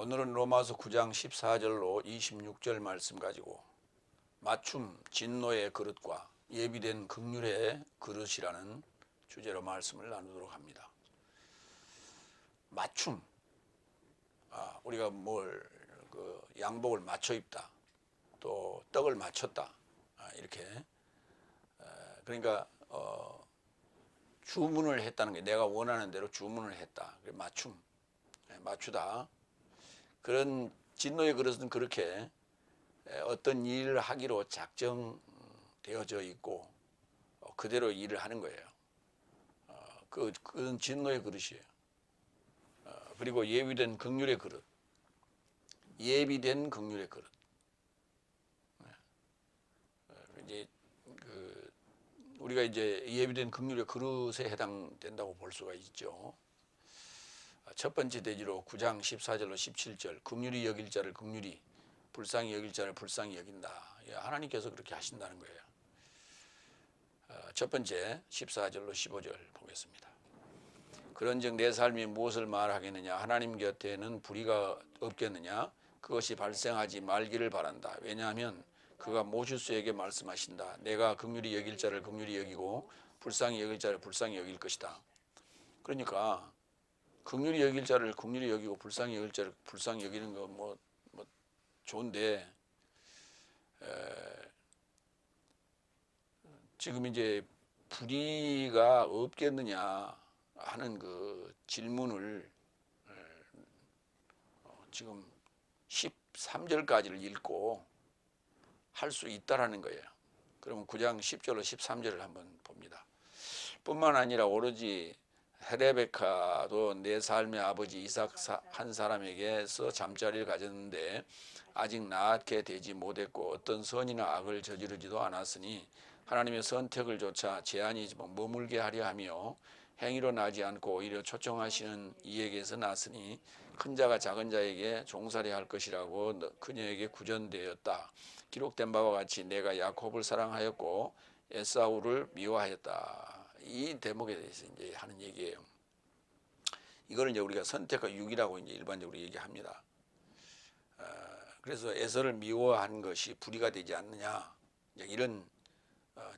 오늘은 로마서 9장 14절로 26절 말씀 가지고 맞춤 진노의 그릇과 예비된 긍휼의 그릇이라는 주제로 말씀을 나누도록 합니다. 맞춤, 우리가 양복을 맞춰 입다, 또 떡을 맞췄다, 이렇게 그러니까 주문을 했다는 게 내가 원하는 대로 주문을 했다. 맞춤, 맞추다. 그런 진노의 그릇은 그렇게 어떤 일을 하기로 작정되어져 있고 그대로 일을 하는 거예요. 그건 진노의 그릇이에요. 그리고 예비된 긍휼의 그릇, 예비된 긍휼의 그릇. 이제 우리가 이제 예비된 긍휼의 그릇에 해당된다고 볼 수가 있죠. 첫 번째 대지로 9장 14절로 17절 긍휼히 여길 자를 긍휼히 불쌍히 여길 자를 불쌍히 여긴다. 하나님께서 그렇게 하신다는 거예요. 첫 번째 14절로 15절 보겠습니다. 그런즉 내 삶이 무엇을 말하겠느냐? 하나님 곁에는 불의가 없겠느냐? 그것이 발생하지 말기를 바란다. 왜냐하면 그가 모세에게 말씀하신다. 내가 긍휼히 여길 자를 긍휼히 여기고 불쌍히 여길 자를 불쌍히 여길 것이다. 그러니까 긍휼히 여길 자를 긍휼히 여기고 불쌍히 여길 자를 불쌍히 여기는 거 뭐 좋은데 지금 이제 불의가 없겠느냐 하는 그 질문을 지금 13절까지를 읽고 할 수 있다라는 거예요. 그러면 9장 10절로 13절을 한번 봅니다. 뿐만 아니라 오로지 헤레베카도 내 삶의 아버지 이삭 한 사람에게서 잠자리를 가졌는데 아직 낳게 되지 못했고 어떤 선이나 악을 저지르지도 않았으니 하나님의 선택을 조차 제한이 머물게 하려 하며 행위로 나지 않고 오히려 초청하시는 이에게서 났으니 큰 자가 작은 자에게 종살이 할 것이라고 그녀에게 구전되었다. 기록된 바와 같이 내가 야곱을 사랑하였고 에사우를 미워하였다. 이 대목에 대해서 이제 하는 얘기예요. 이거를 이제 우리가 선택과 유기라고 이제 일반적으로 얘기합니다. 그래서 에서를 미워한 것이 불의가 되지 않느냐, 이런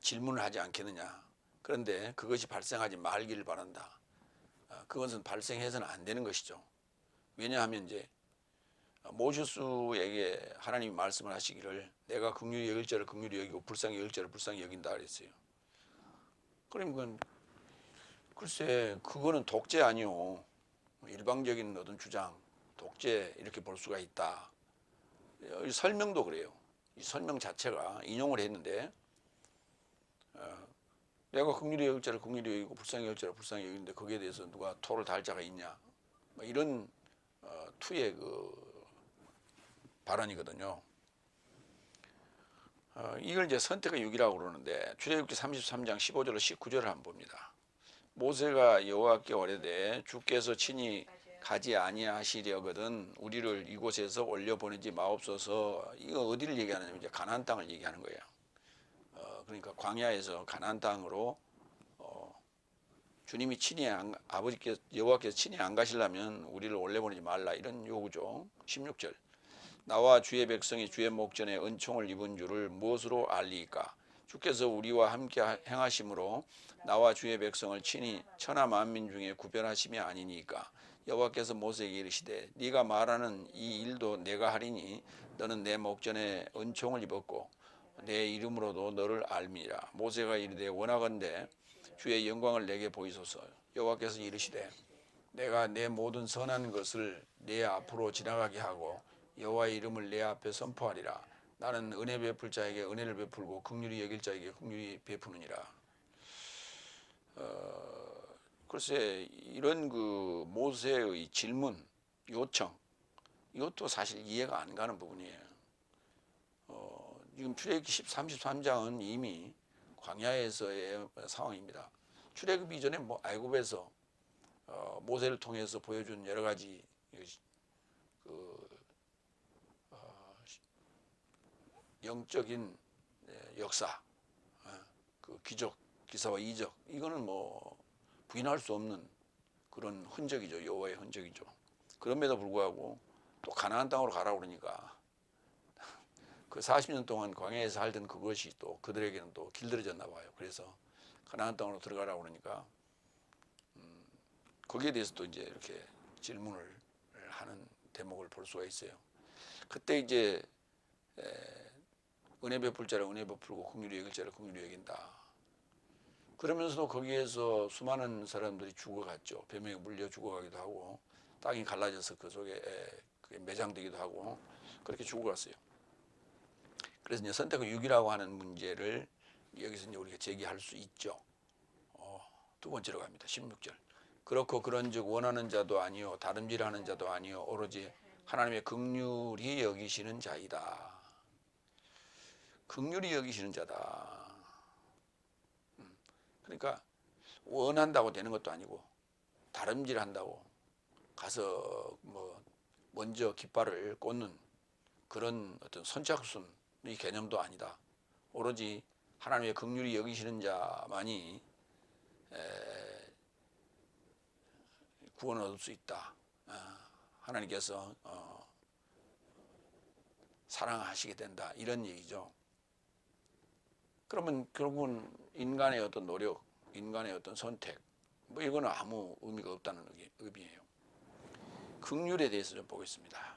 질문을 하지 않겠느냐. 그런데 그것이 발생하지 말기를 바란다. 그것은 발생해서는 안 되는 것이죠. 왜냐하면 이제 모세에게 하나님이 말씀을 하시기를 내가 긍휼히 여길 자를 긍휼히 여기고 불쌍히 여길 자를 불쌍히 여긴다 그랬어요. 그러면 글쎄 그거는 독재 아니요. 일방적인 어떤 주장, 독재 이렇게 볼 수가 있다. 이 설명도 그래요. 이 설명 자체가 인용을 했는데 내가 긍휼히 여길 자를 긍휼히 여기고 불쌍히 여길 자를 불쌍히 여기는데 거기에 대해서 누가 토를 달 자가 있냐? 이런 투의 그 발언이거든요. 이걸 이제 선택의 유기라고 그러는데 출애굽기 33장 15절로 19절을 한번 봅니다. 모세가 여호와께 오래되 주께서 친히 가지 아니하시려거든 우리를 이곳에서 올려 보내지 마옵소서. 이거 어디를 얘기하느냐면 이제 가나안 땅을 얘기하는 거예요. 그러니까 광야에서 가나안 땅으로 주님이 친히 아버지께서 여호와께서 친히 안 가시려면 우리를 올려 보내지 말라 이런 요구죠. 16절 나와 주의 백성이 주의 목전에 은총을 입은 줄을 무엇으로 알리까? 주께서 우리와 함께 행하심으로 나와 주의 백성을 친히 천하 만민 중에 구별하심이 아니니까. 여호와께서 모세에게 이르시되 네가 말하는 이 일도 내가 하리니 너는 내 목전에 은총을 입었고 내 이름으로도 너를 알미라. 모세가 이르되 원하건대 주의 영광을 내게 보이소서. 여호와께서 이르시되 내가 내 모든 선한 것을 내 앞으로 지나가게 하고 여호와의 이름을 내 앞에 선포하리라. 나는 은혜 베풀 자에게 은혜를 베풀고 긍휼히 여길 자에게 긍휼히 베푸느니라. 글쎄 이런 그 모세의 질문, 요청 이것도 사실 이해가 안 가는 부분이에요. 지금 출애굽기 33장은 이미 광야에서의 상황입니다. 출애굽 이전에 애굽에서 모세를 통해서 보여준 여러 가지 영적인 역사, 그 기적, 기사와 이적 이거는 부인할 수 없는 그런 흔적이죠. 여호와의 흔적이죠. 그럼에도 불구하고 또 가나안 땅으로 가라 그러니까 그 40년 동안 광야에서 살던 그것이 또 그들에게는 또 길들여졌나 봐요. 그래서 가나안 땅으로 들어가라 그러니까 거기에 대해서 또 이제 이렇게 질문을 하는 대목을 볼 수가 있어요. 그때 이제 은혜 베풀 자를 은혜 베풀고 긍휼히 여길 자를 긍휼히 여긴다. 그러면서도 거기에서 수많은 사람들이 죽어갔죠. 뱀에게 물려 죽어가기도 하고 땅이 갈라져서 그 속에 매장되기도 하고 그렇게 죽어갔어요. 그래서 이제 선택의 유기라고 하는 문제를 여기서 이제 우리가 제기할 수 있죠. 두 번째로 갑니다. 16절. 그렇고 그런즉 원하는 자도 아니요 다름질하는 자도 아니요 오로지 하나님의 긍휼히 여기시는 자이다. 긍휼히 여기시는 자다. 그러니까 원한다고 되는 것도 아니고 다름질한다고 가서 뭐 먼저 깃발을 꽂는 그런 어떤 선착순의 개념도 아니다. 오로지 하나님의 긍휼히 여기시는 자만이 구원을 얻을 수 있다. 하나님께서 사랑하시게 된다. 이런 얘기죠. 그러면 결국은 인간의 어떤 노력, 인간의 어떤 선택, 뭐 이거는 아무 의미가 없다는 의미예요. 긍휼에 대해서 좀 보겠습니다.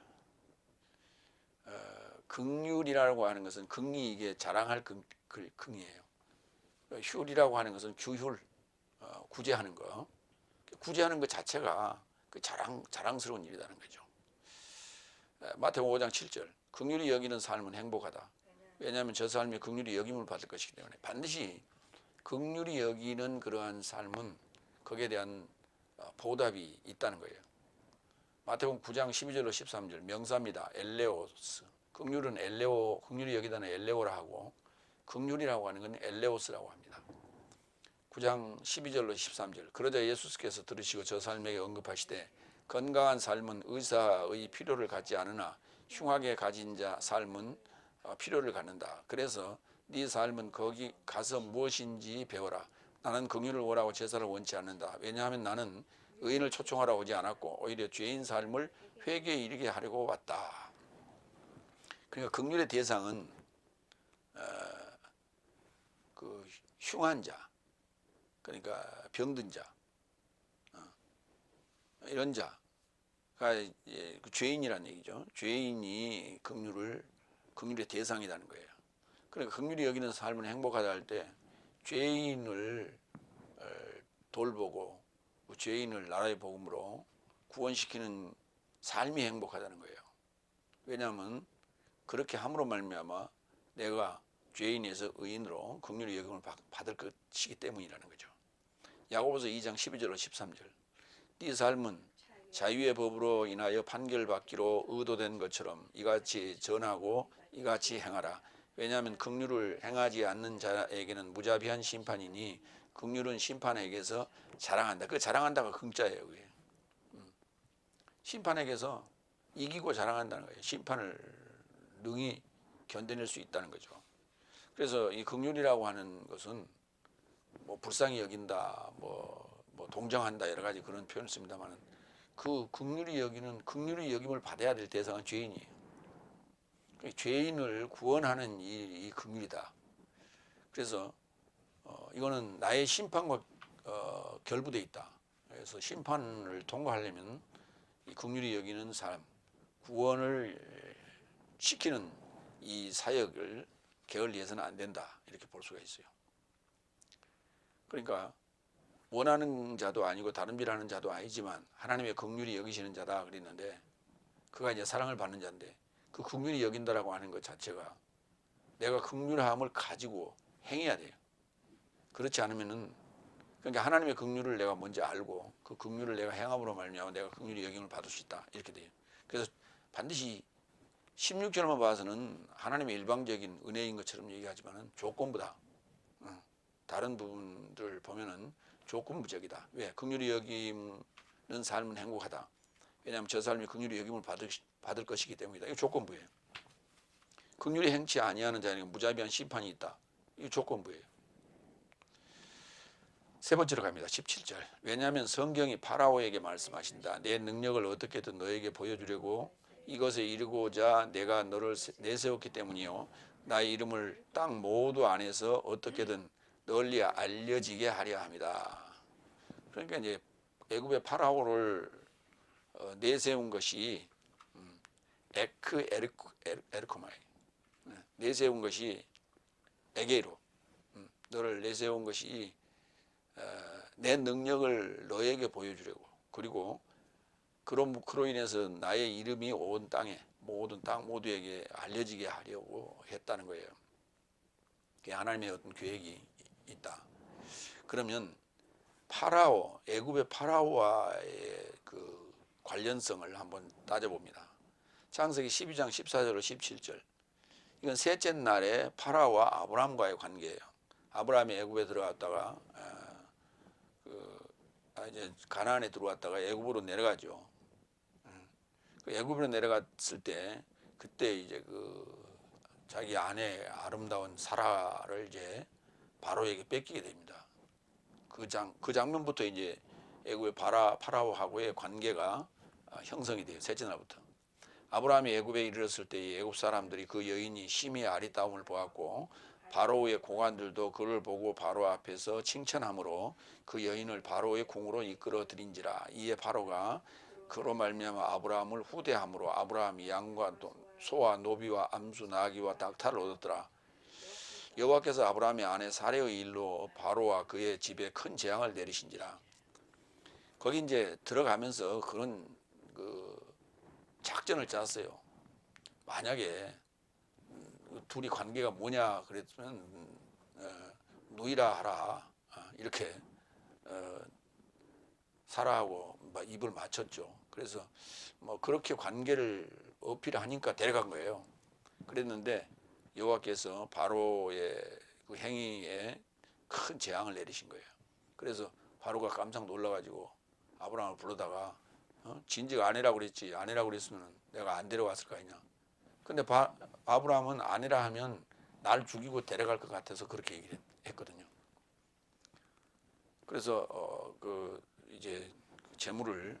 긍휼이라고 하는 것은 긍이 이게 자랑할 긍이에요. 휼이라고 하는 것은 규휼, 구제하는 거. 구제하는 것 자체가 그 자랑스러운 일이라는 거죠. 마태복음 5장 7절. 긍휼히 여기는 삶은 행복하다. 왜냐하면 저 삶이 긍휼히 여김을 받을 것이기 때문에 반드시 긍휼히 여기는 그러한 삶은 거기에 대한 보답이 있다는 거예요. 마태복음 9장 12절로 13절 명사입니다. 엘레오스. 긍휼은 엘레오, 긍휼히 여기다는 엘레오라 하고 긍휼이라고 하는 건 엘레오스라고 합니다. 9장 12절로 13절. 그러자 예수께서 들으시고 저 삶에게 언급하시되 건강한 삶은 의사의 필요를 갖지 않으나 흉하게 가진 자 삶은 필요를 갖는다. 그래서 네 삶은 거기 가서 무엇인지 배워라. 나는 긍휼을 원하고 제사를 원치 않는다. 왜냐하면 나는 의인을 초청하러 오지 않았고 오히려 죄인 삶을 회개에 이르게 하려고 왔다. 그러니까 긍휼의 대상은 그 흉한 자, 그러니까 병든 자, 이런 자가 그 죄인이라는 얘기죠. 죄인이 긍휼의 대상이라는 거예요. 그러니까 긍휼히 여기는 삶은 행복하다 할 때 죄인을 돌보고 죄인을 나라의 복음으로 구원시키는 삶이 행복하다는 거예요. 왜냐하면 그렇게 함으로 말미암아 내가 죄인에서 의인으로 긍휼히 여김을 받을 것이기 때문이라는 거죠. 야고보서 2장 12절로 13절. 네 삶은 자유의 법으로 인하여 판결받기로 의도된 것처럼 이같이 전하고 이같이 행하라. 왜냐하면 긍휼을 행하지 않는 자에게는 무자비한 심판이니 긍휼은 심판에게서 자랑한다. 그 자랑한다가 긍자예요. 그게. 심판에게서 이기고 자랑한다는 거예요. 심판을 능히 견뎌낼 수 있다는 거죠. 그래서 이 긍휼이라고 하는 것은 뭐 불쌍히 여긴다, 뭐 동정한다 여러 가지 그런 표현을 씁니다만 그 긍휼히 여김을 받아야 될 대상은 죄인이에요. 죄인을 구원하는 이 긍휼이다. 그래서 이거는 나의 심판과 결부되어 있다. 그래서 심판을 통과하려면 이 긍휼히 여기는 사람, 구원을 시키는 이 사역을 게을리해서는 안 된다. 이렇게 볼 수가 있어요. 그러니까 원하는 자도 아니고 다름질하는 자도 아니지만 하나님의 긍휼히 여기시는 자다 그랬는데 그가 이제 사랑을 받는 자인데 그 긍휼히 여긴다라고 하는 것 자체가 내가 긍휼함을 가지고 행해야 돼요. 그렇지 않으면은 그러니까 하나님의 긍휼을 내가 먼저 알고 그 긍휼을 내가 행함으로 말미암아 내가 긍휼히 여김을 받을 수 있다 이렇게 돼요. 그래서 반드시 16절만 봐서는 하나님의 일방적인 은혜인 것처럼 얘기하지만은 조건부다. 다른 부분들 보면은 조건부적이다. 왜? 긍휼히 여기는 삶은 행복하다. 왜냐하면 저 삶이 긍휼히 여김을 받을 것이기 때문이다. 이거 조건부예요. 긍휼히 행치 아니하는 자에게 무자비한 심판이 있다. 이거 조건부예요. 세 번째로 갑니다. 17절. 왜냐하면 성경이 파라오에게 말씀하신다. 내 능력을 어떻게든 너에게 보여주려고 이것에 이르고자 내가 너를 내세웠기 때문이요 나의 이름을 땅 모두 안에서 어떻게든 널리 알려지게 하려 합니다. 그러니까 이제 애굽의 파라오를 내세운 것이 에르코마이 내세운 것이 에게로 너를 내세운 것이 내 능력을 너에게 보여주려고 그리고 그로 인해서 나의 이름이 온 땅에 모든 땅 모두에게 알려지게 하려고 했다는 거예요. 하나님의 어떤 계획이 있다. 그러면 파라오, 애굽의 파라오와의 그 관련성을 한번 따져봅니다. 창세기 12장 14절로 17절. 이건 셋째 날에 파라오와 아브라함과의 관계예요. 아브라함이 애굽에 들어갔다가 이제 가나안에 들어왔다가 애굽으로 내려가죠. 애굽으로 내려갔을 때 그때 이제 자기 아내 아름다운 사라를 이제 바로에게 뺏기게 됩니다. 그 장면부터 이제 애굽의 파라오하고의 관계가 형성이 돼요. 셋째 날부터. 아브라함이 애굽에 이르렀을 때 애굽 사람들이 그 여인이 심히 아리따움을 보았고 바로의 고관들도 그를 보고 바로 앞에서 칭찬함으로 그 여인을 바로의 궁으로 이끌어 들인지라. 이에 바로가 그로 말미암아 아브라함을 후대함으로 아브라함이 양과 소와 노비와 암수 나귀와 닭탈을 얻었더라. 여호와께서 아브라함의 아내 사레의 일로 바로와 그의 집에 큰 재앙을 내리신지라. 거기 이제 들어가면서 그런 작전을 짰어요. 만약에 둘이 관계가 뭐냐 그랬으면 누이라 하라 이렇게 사라하고 입을 맞췄죠. 그래서 뭐 그렇게 관계를 어필하니까 데려간 거예요. 그랬는데 여호와께서 바로의 그 행위에 큰 재앙을 내리신 거예요. 그래서 바로가 깜짝 놀라가지고 아브라함을 부르다가 진즉 아내라고 그랬지, 아내라고 그랬으면 내가 안 데려왔을 거 아니냐. 근데 아브라함은 아내라 하면 날 죽이고 데려갈 것 같아서 그렇게 얘기를 했거든요. 그래서 이제 재물을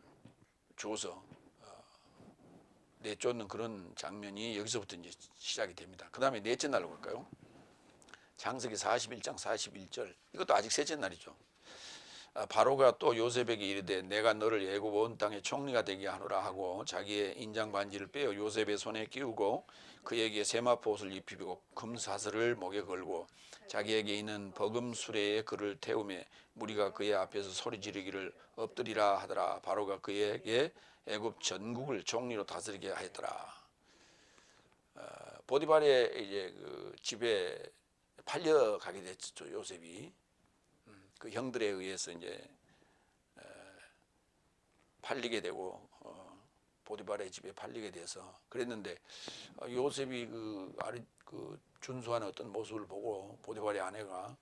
줘서 내쫓는 그런 장면이 여기서부터 이제 시작이 됩니다. 그 다음에 넷째 날로 갈까요? 창세기 41장 41절. 이것도 아직 셋째 날이죠. 바로가 또 요셉에게 이르되 내가 너를 애굽 온 땅의 총리가 되게 하노라 하고 자기의 인장 반지를 빼어 요셉의 손에 끼우고 그에게 세마포 옷을 입히고 금사슬을 목에 걸고 자기에게 있는 버금 수레에 그를 태우매 무리가 그의 앞에서 소리 지르기를 엎드리라 하더라. 바로가 그에게 애굽 전국을 총리로 다스리게 하였더라. 보디발의 이제 그 집에 팔려가게 됐죠. 요셉이 그 형들에 의해서 이제 팔리게 되고 보디발의 집에 팔리게 돼서 그랬는데 요셉이 그 준수하는 어떤 모습을 보고 보디발의 아내가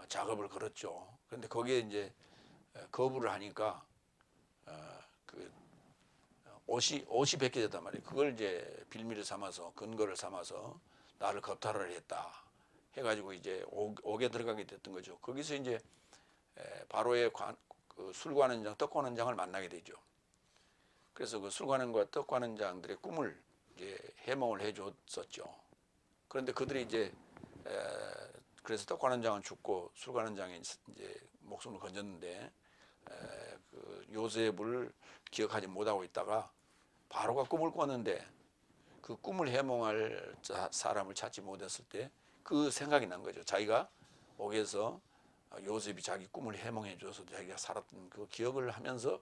작업을 걸었죠. 그런데 거기에 이제 거부를 하니까 그 옷이 벗겨졌단 말이에요. 그걸 이제 빌미를 삼아서 근거를 삼아서 나를 겁탈을 했다 해가지고 이제 옥에 들어가게 됐던 거죠. 거기서 이제 바로의 그 술관원장, 떡관원장을 만나게 되죠. 그래서 그 술관원과 떡관원장들의 꿈을 이제 해몽을 해줬었죠. 그런데 그들이 이제 그래서 떡관원장은 죽고 술관원장이 이제 목숨을 건졌는데 그 요셉을 기억하지 못하고 있다가 바로가 꿈을 꿨는데 그 꿈을 해몽할 사람을 찾지 못했을 때 그 생각이 난 거죠. 자기가 옥에서 요셉이 자기 꿈을 해몽해줘서 자기가 살았던 그 기억을 하면서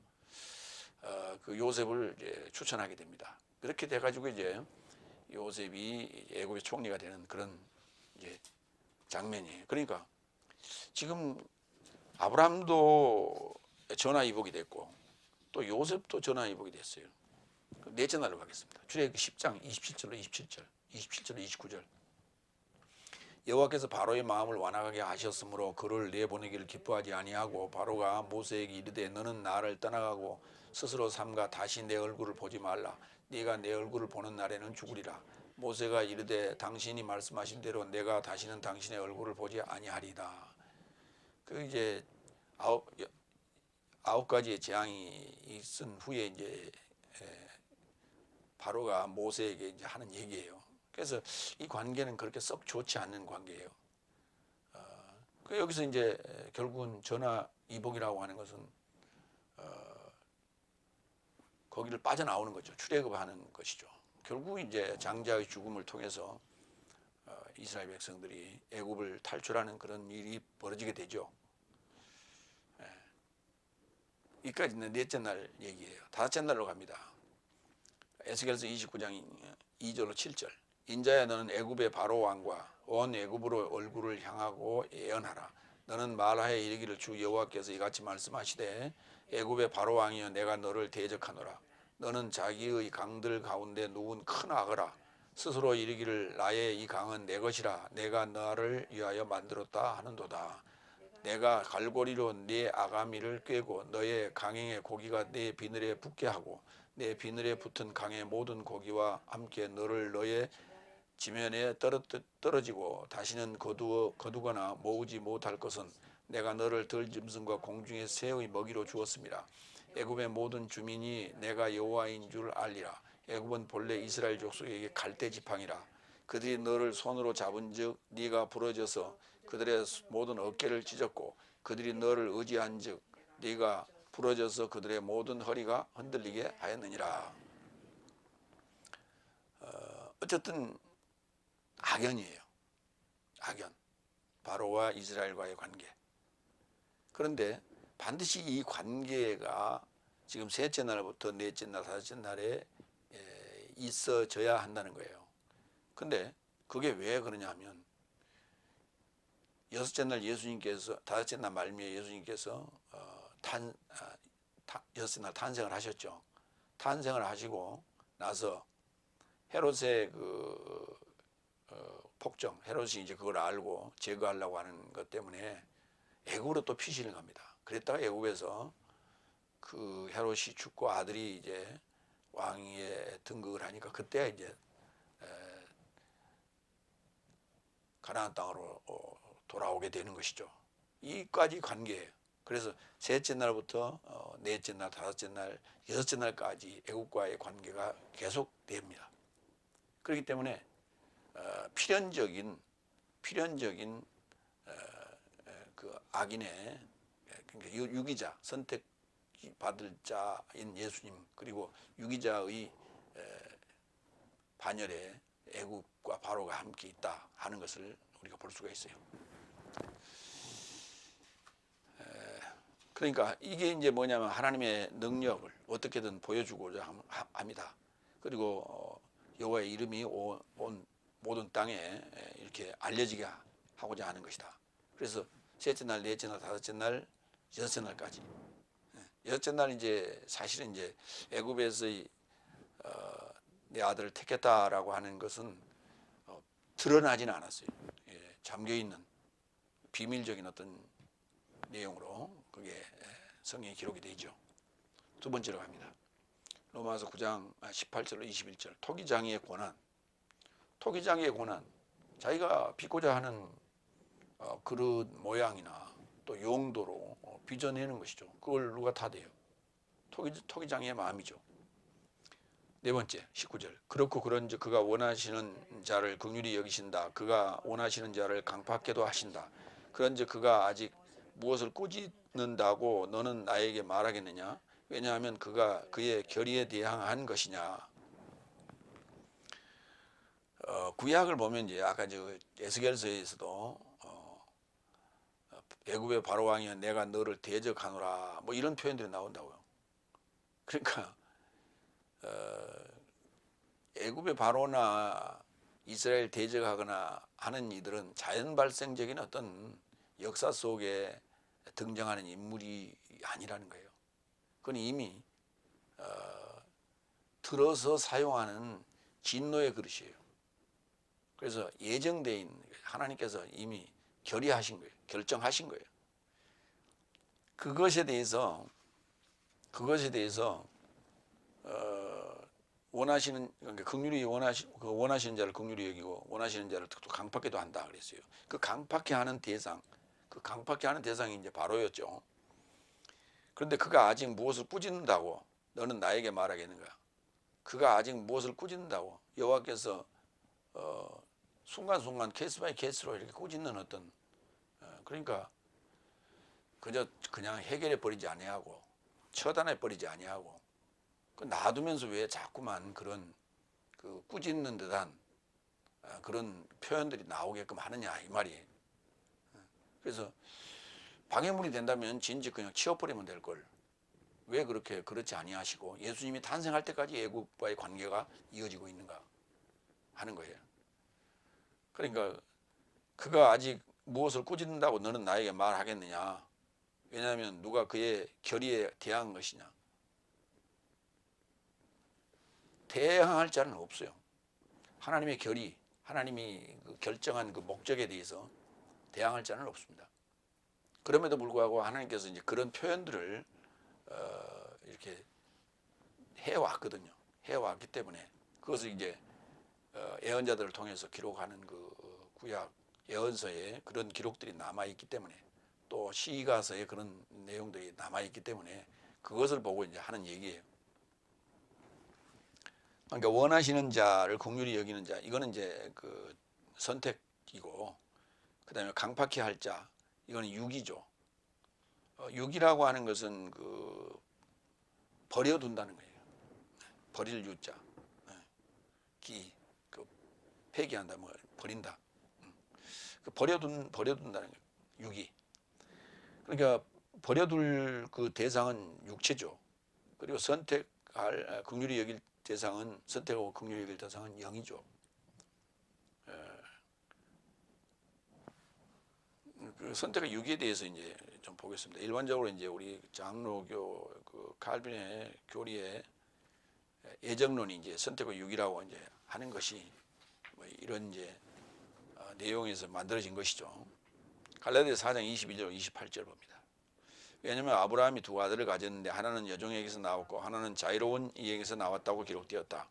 그 요셉을 이제 추천하게 됩니다. 그렇게 돼가지고 이제 요셉이 애굽의 총리가 되는 그런 이제 장면이에요. 그러니까 지금 아브라함도 전화위복이 됐고 또 요셉도 전화위복이 됐어요. 넷째 날로 가겠습니다. 출애굽기 10장 27절로 27절, 27절로 29절. 여호와께서 바로의 마음을 완악하게 하셨으므로 그를 내보내기를 기뻐하지 아니하고 바로가 모세에게 이르되 너는 나를 떠나가고 스스로 삼가 다시 내 얼굴을 보지 말라. 네가 내 얼굴을 보는 날에는 죽으리라. 모세가 이르되 당신이 말씀하신 대로 내가 다시는 당신의 얼굴을 보지 아니하리다. 그 이제 아홉 가지의 재앙이 있은 후에 이제 바로가 모세에게 이제 하는 얘기예요. 그래서 이 관계는 그렇게 썩 좋지 않는 관계예요. 여기서 이제 결국은 전화 이복이라고 하는 것은 거기를 빠져나오는 거죠. 출애굽하는 것이죠. 결국 이제 장자의 죽음을 통해서 이스라엘 백성들이 애굽을 탈출하는 그런 일이 벌어지게 되죠. 이까지는 넷째 날 얘기예요. 다섯째 날로 갑니다. 에스겔서 29장 2절로 7절. 인자야 너는 애굽의 바로 왕과 온 애굽으로 얼굴을 향하고 예언하라. 너는 말하여 이르기를 주 여호와께서 이같이 말씀하시되 애굽의 바로 왕이여 내가 너를 대적하노라. 너는 자기의 강들 가운데 누운 큰 악어라. 스스로 이르기를 나의 이 강은 내 것이라 내가 너를 위하여 만들었다 하는도다. 내가 갈고리로 네 아가미를 꿰고 너의 강행의 고기가 네 비늘에 붙게 하고 내 비늘에 붙은 강의 모든 고기와 함께 너를 너의 지면에 떨어지고 다시는 거두거나 모으지 못할 것은 내가 너를 들짐승과 공중의 새의 먹이로 주었습니다. 애굽의 모든 주민이 내가 여호와인 줄 알리라. 애굽은 본래 이스라엘 족속에게 갈대 지팡이라. 그들이 너를 손으로 잡은즉 네가 부러져서 그들의 모든 어깨를 찢었고 그들이 너를 의지한즉 네가 부러져서 그들의 모든 허리가 흔들리게 하였느니라. 어쨌든 악연이에요. 악연. 바로와 이스라엘과의 관계. 그런데 반드시 이 관계가 지금 셋째 날부터 넷째 날, 다섯째 날에 있어져야 한다는 거예요. 근데 그게 왜 그러냐 하면 여섯째 날 예수님께서, 다섯째 날 말미에 예수님께서 여섯째 날 탄생을 하셨죠. 탄생을 하시고 나서 헤롯의 폭정, 헤롯이 이제 그걸 알고 제거하려고 하는 것 때문에 애굽으로 또 피신을 갑니다. 그랬다가 애굽에서 그 헤롯이 죽고 아들이 이제 왕위에 등극을 하니까 그때 이제 가나안 땅으로 돌아오게 되는 것이죠. 이까지 관계예요. 그래서 셋째 날부터 넷째 날, 다섯째 날, 여섯째 날까지 애국과의 관계가 계속됩니다. 그렇기 때문에 필연적인 그 악인의 그러니까 유기자, 선택받을 자인 예수님 그리고 유기자의 반열에 애국과 바로가 함께 있다 하는 것을 우리가 볼 수가 있어요. 그러니까 이게 이제 뭐냐면 하나님의 능력을 어떻게든 보여주고자 합니다. 그리고 여호와의 이름이 온 모든 땅에 이렇게 알려지게 하고자 하는 것이다. 그래서 셋째 날, 넷째 날, 다섯째 날, 여섯째 날까지. 여섯째 날 이제 사실은 이제 애굽에서의 내 아들을 택했다라고 하는 것은 드러나지는 않았어요. 잠겨 있는 비밀적인 어떤 내용으로 그게 성경에 기록이 되죠. 두 번째로 갑니다. 로마서 9장 18절로 21절. 토기장이의 고난. 토기장이의 고난. 자기가 빚고자 하는 그릇 모양이나 또 용도로 빚어내는 것이죠. 그걸 누가 타대요? 토기장이의 마음이죠. 네 번째 19절. 그렇고 그런즉 그가 원하시는 자를 긍휼히 여기신다. 그가 원하시는 자를 강팍케도 하신다. 그런즉 그가 아직 무엇을 꾸짖는다고 너는 나에게 말하겠느냐? 왜냐하면 그가 그의 결의에 대항한 것이냐. 구약을 보면 이제 아까 저 에스겔서에서도 애굽의 바로 왕이여 내가 너를 대적하노라 뭐 이런 표현들이 나온다고요. 그러니까 애굽의 바로나 이스라엘 대적하거나 하는 이들은 자연 발생적인 어떤 역사 속에 등장하는 인물이 아니라는 거예요. 그건 이미 들어서 사용하는 진노의 그릇이에요. 그래서 예정되어 있는 거예요. 하나님께서 이미 결의하신 거예요. 결정하신 거예요. 그것에 대해서 원하시는 그러니까 긍휼히 원하시는 자를 긍휼히 여기고 원하시는 자를 또 강팍케도 한다 그랬어요. 그 강팍케 하는 대상이 이제 바로였죠. 그런데 그가 아직 무엇을 꾸짖는다고 너는 나에게 말하겠는가? 그가 아직 무엇을 꾸짖는다고 여호와께서 순간순간 케이스 바이 케이스로 이렇게 꾸짖는 어떤 그러니까 그냥 해결해 버리지 아니하고 처단해 버리지 아니하고 놔두면서 왜 자꾸만 그런 그 꾸짖는 듯한 그런 표현들이 나오게끔 하느냐 이 말이. 그래서 방해물이 된다면 진즉 그냥 치워버리면 될 걸. 왜 그렇지 아니하시고 예수님이 탄생할 때까지 애굽과의 관계가 이어지고 있는가 하는 거예요. 그러니까 그가 아직 무엇을 꾸짖는다고 너는 나에게 말하겠느냐. 왜냐하면 누가 그의 결의에 대항한 것이냐. 대항할 자는 없어요. 하나님의 결의, 하나님이 결정한 그 목적에 대해서 대항할 자는 없습니다. 그럼에도 불구하고 하나님께서 이제 그런 표현들을 이렇게 해왔거든요. 해왔기 때문에 그것을 이제 예언자들을 통해서 기록하는 그 구약 예언서에 그런 기록들이 남아있기 때문에 또 시가서에 그런 내용들이 남아있기 때문에 그것을 보고 이제 하는 얘기예요. 그러니까 원하시는 자를 긍휼히 여기는 자, 이거는 이제 그 선택이고, 그 다음에 강팍히 할 자, 이거는 육이죠. 육이라고 하는 것은 그 버려둔다는 거예요. 버릴 유자, 그 폐기한다, 뭐 버린다. 버려둔다는 거예요. 육이. 그러니까 버려둘 그 대상은 육체죠. 그리고 선택할 긍휼히 여길 대상은 선택하고 긍휼히 여길 대상은 영이죠. 그 선택의 유기에 대해서 이제 좀 보겠습니다. 일반적으로 이제 우리 장로교 그 칼빈의 교리에 예정론이 이제 선택의 유기라고 이제 하는 것이 뭐 이런 이제 내용에서 만들어진 것이죠. 갈라디아서 4장 22절 28절 봅니다. 왜냐하면 아브라함이 두 아들을 가졌는데 하나는 여종에게서 나왔고 하나는 자유로운 이에게서 나왔다고 기록되었다.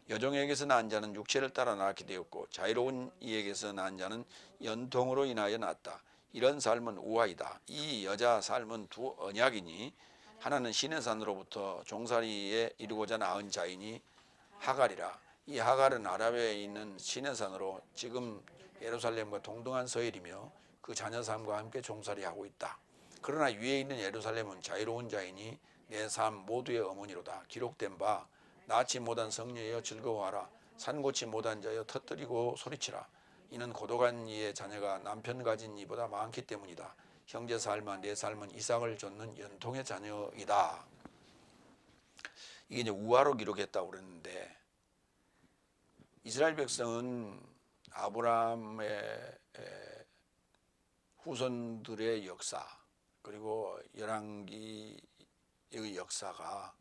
여종에게서 낳은 자는 육체를 따라 낳게 되었고 자유로운 이에게서 낳은 자는 연통으로 인하여 낳았다. 이런 삶은 우화이다. 이 여자 삶은 두 언약이니 하나는 신의 산으로부터 종살이에 이루고자 낳은 자이니 하갈이라. 이 하갈은 아라비아에 있는 신의 산으로 지금 예루살렘과 동등한 서열이며 그 자녀 삶과 함께 종살이하고 있다. 그러나 위에 있는 예루살렘은 자유로운 자이니 내 삶 모두의 어머니로다. 기록된 바 낳지 못한 성녀여 즐거워하라. 산고치 못한 자여 터뜨리고 소리치라. 이는 고독한 이의 자녀가 남편 가진 이보다 많기 때문이다. 형제 삶아 내 삶은 이삭을 좇는 연통의 자녀이다. 이게 이제 우화로 기록했다고 그랬는데 이스라엘 백성은 아브라함의 후손들의 역사 그리고 열왕기의 역사가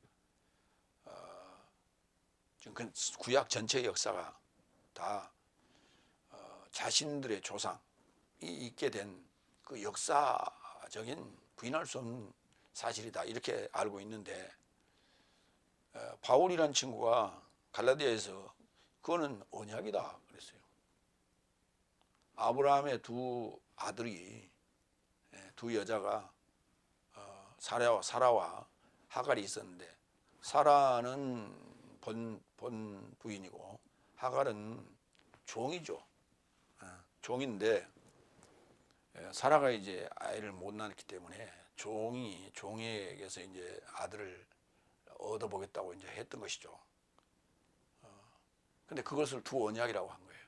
지금 구약 전체의 역사가 다 자신들의 조상이 있게 된 그 역사적인 부인할 수 없는 사실이다 이렇게 알고 있는데 바울이란 친구가 갈라디아에서 그거는 언약이다 그랬어요. 아브라함의 두 아들이 두 여자가 사라와 하갈이 있었는데 사라는 본 부인이고 하갈은 종이죠. 종인데 사라가 이제 아이를 못 낳았기 때문에 종에게서 이제 아들을 얻어보겠다고 이제 했던 것이죠. 근데 그것을 두 언약이라고 한 거예요.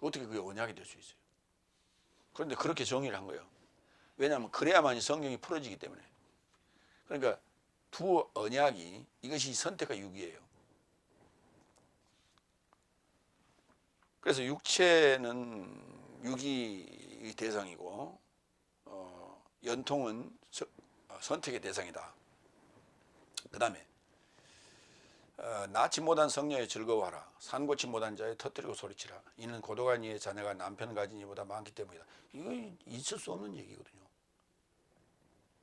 어떻게 그게 언약이 될 수 있어요? 그런데 그렇게 정의를 한 거예요. 왜냐하면 그래야만이 성경이 풀어지기 때문에. 그러니까 두 언약이 이것이 선택과 유기예요. 그래서 육체는 유기의 대상이고 연통은 선택의 대상이다. 그 다음에 낳지 못한 성녀의 즐거워하라. 산고치 못한 자의 터뜨리고 소리치라. 이는 고독한 이의 자녀가 남편 가진 이보다 많기 때문이다. 이거 있을 수 없는 얘기거든요.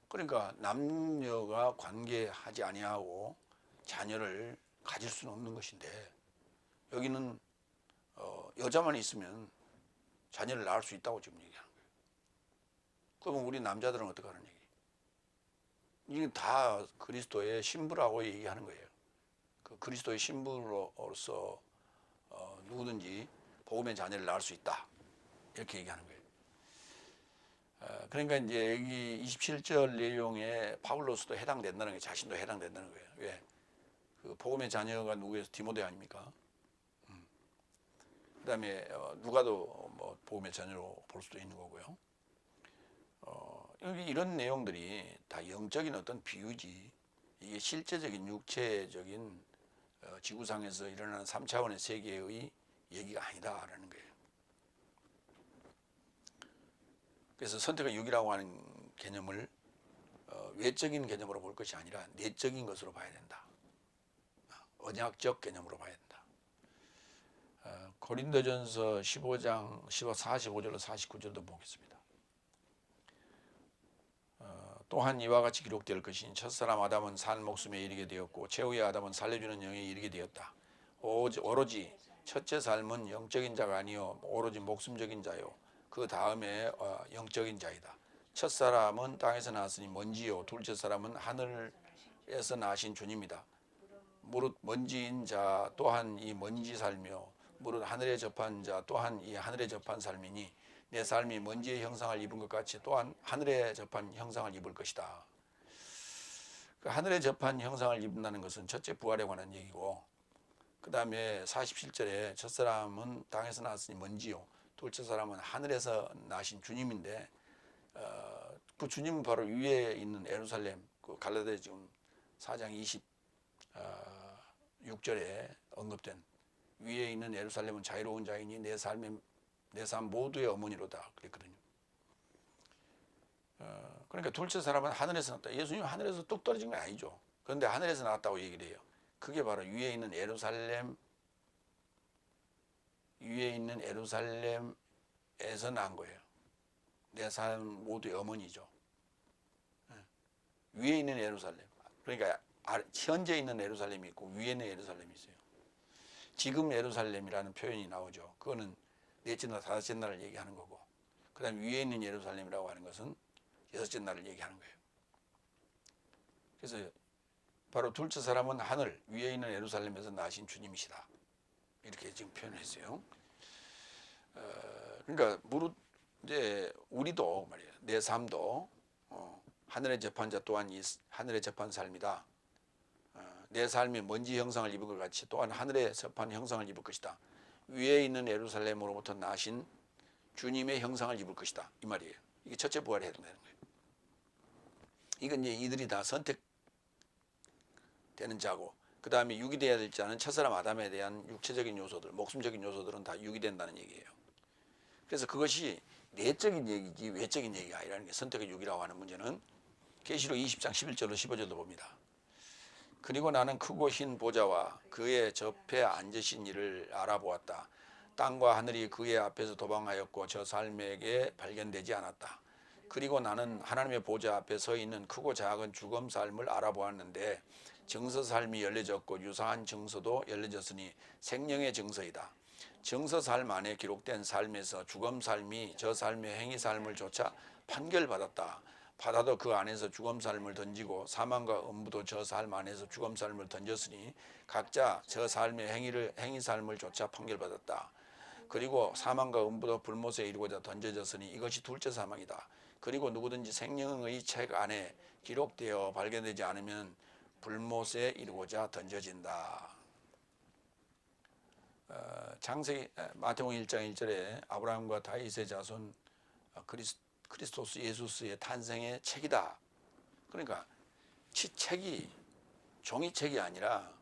그러니까 남녀가 관계하지 아니하고 자녀를 가질 수는 없는 것인데 여기는 여자만 있으면 자녀를 낳을 수 있다고 지금 얘기하는 거예요. 그러면 우리 남자들은 어떻게 하는 얘기? 이게 다 그리스도의 신부라고 얘기하는 거예요. 그 그리스도의 신부로서 누구든지 복음의 자녀를 낳을 수 있다. 이렇게 얘기하는 거예요. 그러니까 이제 여기 27절 내용에 바울로서도 해당된다는 게 자신도 해당된다는 거예요. 왜? 그 복음의 자녀가 누구예요? 디모데 아닙니까? 그다음에 누가도 뭐 복음의 자녀로 볼 수도 있는 거고요. 여기 이런 내용들이 다 영적인 어떤 비유지, 이게 실제적인 육체적인 지구상에서 일어나는 3차원의 세계의 얘기가 아니다라는 거예요. 그래서 선택의 육이라고 하는 개념을 외적인 개념으로 볼 것이 아니라 내적인 것으로 봐야 된다. 언약적 개념으로 봐야 된다. 고린도전서 15장 45절로 49절도 보겠습니다. 또한 이와 같이 기록될 것인 첫사람 아담은 산 목숨에 이르게 되었고 최후의 아담은 살려주는 영에 이르게 되었다. 오로지 첫째 삶은 영적인 자가 아니요 오로지 목숨적인 자요 그 다음에 영적인 자이다. 첫사람은 땅에서 나왔으니 먼지요 둘째 사람은 하늘에서 나신 주님이다. 무릇 먼지인 자 또한 이 먼지 삶이요 무릇 하늘에 접한 자 또한 이 하늘에 접한 삶이니 내 삶이 먼지의 형상을 입은 것 같이 또한 하늘에 접한 형상을 입을 것이다. 그 하늘에 접한 형상을 입는다는 것은 첫째 부활에 관한 얘기고, 그 다음에 47절에 첫사람은 땅에서 나왔으니 먼지요 둘째 사람은 하늘에서 나신 주님인데 그 주님은 바로 위에 있는 예루살렘, 그 갈라디아 지금 4장 26절에 언급된 위에 있는 예루살렘은 자유로운 자이니 내 삶 모두의 어머니로다 그랬거든요. 그러니까 둘째 사람은 하늘에서 나왔다. 예수님 하늘에서 뚝 떨어진 건 아니죠. 그런데 하늘에서 나왔다고 얘기를 해요. 그게 바로 위에 있는 예루살렘에서 난 거예요. 내 삶 모두의 어머니죠. 위에 있는 예루살렘. 그러니까 현재 있는 예루살렘이 있고 위에 있는 예루살렘이 있어요. 지금 예루살렘이라는 표현이 나오죠. 그거는 넷째 날, 다섯째 날을 얘기하는 거고, 그 다음에 위에 있는 예루살렘이라고 하는 것은 여섯째 날을 얘기하는 거예요. 그래서 바로 둘째 사람은 하늘, 위에 있는 예루살렘에서 나신 주님이시다. 이렇게 지금 표현했어요. 그러니까 무릇 이제 우리도 말이에요. 내 삶도 하늘에 접한 자 또한 이 하늘에 접한 삶이다. 내 삶이 먼지 형상을 입은 것 같이 또한 하늘에 접한 형상을 입을 것이다. 위에 있는 예루살렘으로부터 나신 주님의 형상을 입을 것이다. 이 말이에요. 이게 첫째 부활에 해당되는 거예요. 이건 이제 이들이 다 선택되는 자고, 그 다음에 육이 되어야 될 자는 첫사람 아담에 대한 육체적인 요소들, 목숨적인 요소들은 다 육이 된다는 얘기예요. 그래서 그것이 내적인 얘기지 외적인 얘기가 아니라는 게 선택의 육이라고 하는 문제는 계시록 20장 11절로 15절도 봅니다. 그리고 나는 크고 흰 보좌와 그의 접해 앉으신 이를 알아보았다. 땅과 하늘이 그의 앞에서 도망하였고 저 삶에게 발견되지 않았다. 그리고 나는 하나님의 보좌 앞에 서 있는 크고 작은 죽음 삶을 알아보았는데 정서 삶이 열려졌고 유사한 정서도 열려졌으니 생명의 정서이다. 정서 삶 안에 기록된 삶에서 죽음 삶이 저 삶의 행위 삶을 조차 판결받았다. 바다도 그 안에서 죽음 삶을 던지고 사망과 음부도 저 삶 안에서 죽음 삶을 던졌으니 각자 저 삶의 행위 삶을 조차 판결받았다. 그리고 사망과 음부도 불못에 이르고자 던져졌으니 이것이 둘째 사망이다. 그리고 누구든지 생명의 책 안에 기록되어 발견되지 않으면 불못에 이르고자 던져진다. 창세기 마태복음 1장 1절에 아브라함과 다윗의 자손 그리스도스 예수스의 탄생의 책이다. 그러니까 책이 종이책이 아니라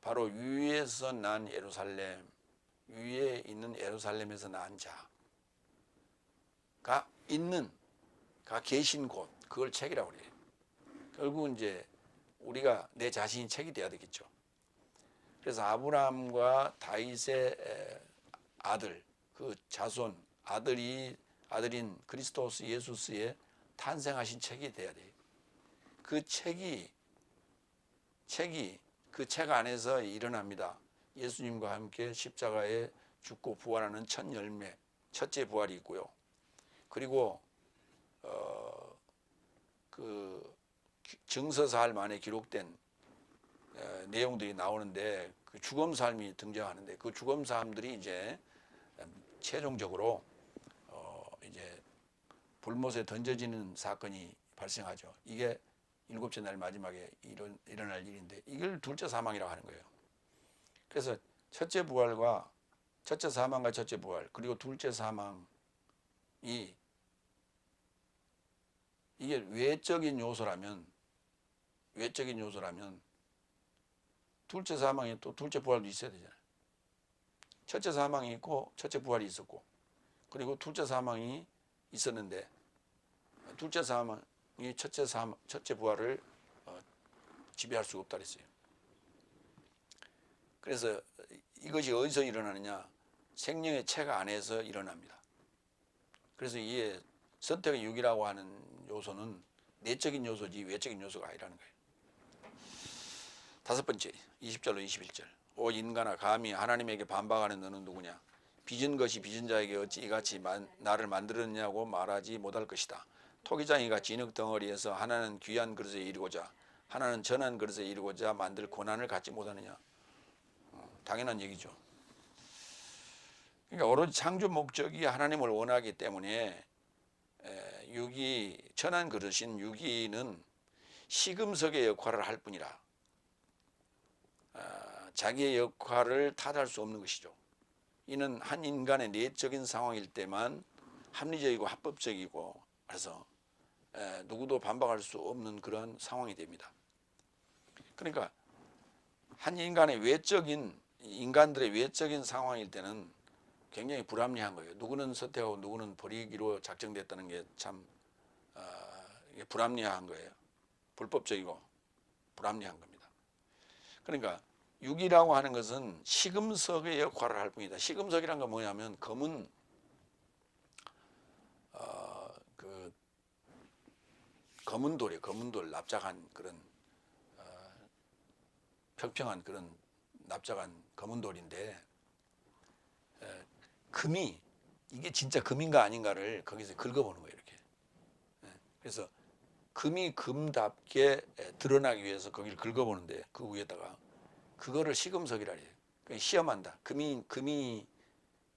바로 위에서 난 예루살렘, 위에 있는 예루살렘에서 난 자가 계신 곳, 그걸 책이라고 그래요. 결국은 이제 우리가 내 자신이 책이 돼야 되겠죠. 그래서 아브라함과 다윗의 아들, 그 자손, 아들인 그리스도스 예수스의 탄생하신 책이 돼야 돼요. 그 책이 그 책 안에서 일어납니다. 예수님과 함께 십자가에 죽고 부활하는 첫 열매, 첫째 부활이 있고요. 그리고 그 정서사활 안에 기록된 내용들이 나오는데 그 주검 삶이 등장하는데 그 주검 삶들이 이제 최종적으로 이제 불못에 던져지는 사건이 발생하죠. 이게 일곱째 날 마지막에 일어날 일인데 이걸 둘째 사망이라고 하는 거예요. 그래서 첫째 사망과 첫째 부활 그리고 둘째 사망이 이게 외적인 요소라면 둘째 사망이 또 둘째 부활도 있어야 되잖아요. 첫째 사망이 있고 첫째 부활이 있었고 그리고 둘째 사망이 있었는데 둘째 사망이 첫째 부활을 지배할 수가 없다 그랬어요. 그래서 이것이 어디서 일어나느냐? 생명의 체가 안에서 일어납니다. 그래서 이에 선택의 육이라고 하는 요소는 내적인 요소지 외적인 요소가 아니라는 거예요. 다섯 번째 20절로 21절 오 인간아 감히 하나님에게 반박하는 너는 누구냐? 빚은 것이 빚은 자에게 어찌 이같이 나를 만들었냐고 말하지 못할 것이다. 토기장이가 진흙 덩어리에서 하나는 귀한 그릇에 이르고자 하나는 전한 그릇에 이르고자 만들 고난을 갖지 못하느냐? 당연한 얘기죠. 그러니까 오로지 창조 목적이 하나님을 원하기 때문에 천한 그릇인 유기는 시금석의 역할을 할 뿐이라 자기의 역할을 탓할 수 없는 것이죠. 이는 한 인간의 내적인 상황일 때만 합리적이고 합법적이고 그래서 누구도 반박할 수 없는 그런 상황이 됩니다. 그러니까 한 인간들의 외적인 상황일 때는 굉장히 불합리한 거예요. 누구는 선택하고 누구는 버리기로 작정됐다는 게 참 불합리한 거예요. 불법적이고 불합리한 겁니다. 그러니까 육이라고 하는 것은 시금석의 역할을 할 뿐이다. 시금석이란 건 뭐냐면 검은 검은 돌 납작한 그런 평평한 그런 납작한 검은 돌인데 금이 이게 진짜 금인가 아닌가를 거기서 긁어보는 거예요. 이렇게. 그래서 금이 금답게 드러나기 위해서 거기를 긁어보는데 그 위에다가 그거를 시금석이라 해요. 시험한다. 금이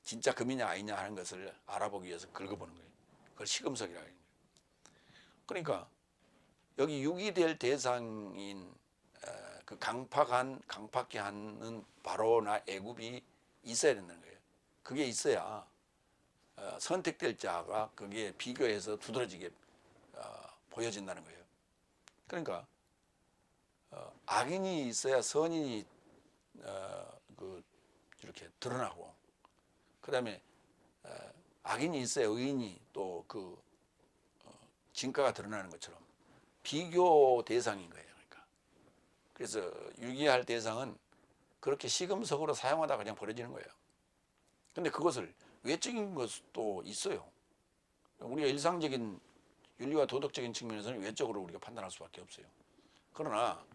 진짜 금이냐 아니냐 하는 것을 알아보기 위해서 긁어보는 거예요. 그걸 시금석이라 해요. 그러니까 여기 육이 될 대상인 그 강팍게 하는 바로나 애굽이 있어야 된다는 거예요. 그게 있어야 선택될 자가 거기에 비교해서 두드러지게 보여진다는 거예요. 그러니까 악인이 있어야 선인이 이렇게 드러나고 그다음에 악인이 있어야 의인이 또 진가가 드러나는 것처럼 비교 대상인 거예요. 그러니까 그래서 유기할 대상은 그렇게 시금석으로 사용하다가 그냥 버려지는 거예요. 근데 그것을 외적인 것도 있어요. 우리가 일상적인 윤리와 도덕적인 측면에서는 외적으로 우리가 판단할 수밖에 없어요. 그러나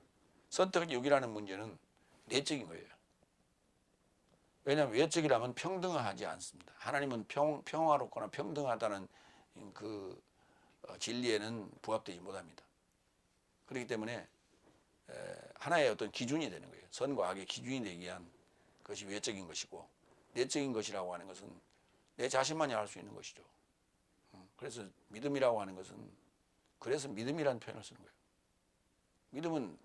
선택의 육이라는 문제는 내적인 거예요. 왜냐하면 외적이라면 평등하지 않습니다. 하나님은 평화롭거나 평등하다는 그 진리에는 부합되지 못합니다. 그렇기 때문에 하나의 어떤 기준이 되는 거예요. 선과 악의 기준이 되기 위한 것이 외적인 것이고 내적인 것이라고 하는 것은 내 자신만이 알 수 있는 것이죠. 그래서 믿음이라고 하는 것은 그래서 믿음이라는 표현을 쓰는 거예요. 믿음은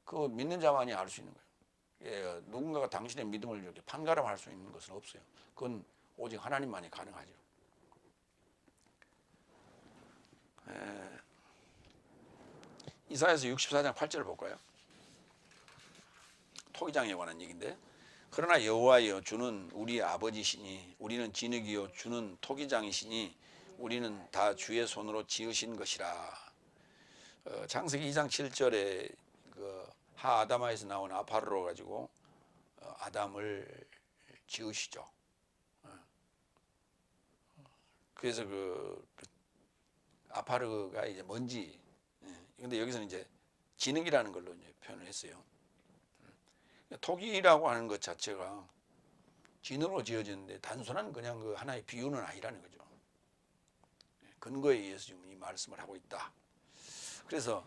그 믿는 자만이 알 수 있는 거예요. 누군가가 당신의 믿음을 이렇게 판가름할 수 있는 것은 없어요. 그건 오직 하나님만이 가능하죠. 이사야서 64장 8절을 볼까요? 토기장에 관한 얘기인데 그러나 여호와여 주는 우리 아버지시니 우리는 진흙이요 주는 토기장이시니 우리는 다 주의 손으로 지으신 것이라. 창세기 2장 7절에 하 아담아에서 나온 아파르로 가지고 아담을 지으시죠. 그래서 아파르가 이제 먼지. 근데 여기서는 이제 진흙이라는 걸로 이제 표현을 했어요. 토기라고 하는 것 자체가 진으로 지어졌는데 단순한 그냥 그 하나의 비유는 아니라는 거죠. 근거에 의해서 지금 이 말씀을 하고 있다. 그래서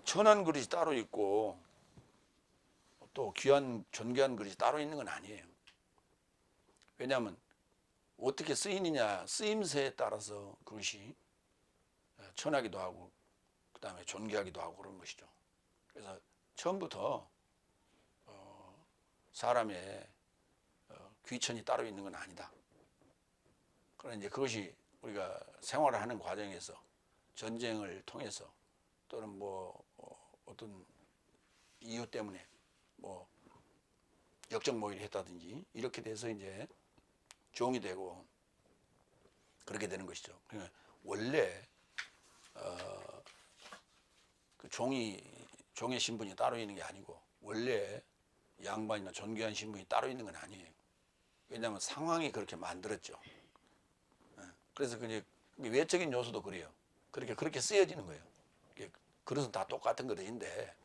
천한 그릇이 따로 있고 또 귀한 존귀한 그릇이 따로 있는 건 아니에요. 왜냐하면 어떻게 쓰이느냐, 쓰임새에 따라서 그것이 천하기도 하고 그 다음에 존귀하기도 하고 그런 것이죠. 그래서 처음부터 사람의 귀천이 따로 있는 건 아니다. 그러나 이제 그것이 우리가 생활을 하는 과정에서 전쟁을 통해서 또는 뭐 어떤 이유 때문에 뭐 역적모의를 했다든지 이렇게 돼서 이제 종이 되고 그렇게 되는 것이죠. 그러니까 원래 그 종의 신분이 따로 있는 게 아니고 원래 양반이나 존귀한 신분이 따로 있는 건 아니에요. 왜냐하면 상황이 그렇게 만들었죠. 그래서 그냥 외적인 요소도 그래요. 그렇게 쓰여지는 거예요. 그릇은 다 똑같은 그릇인데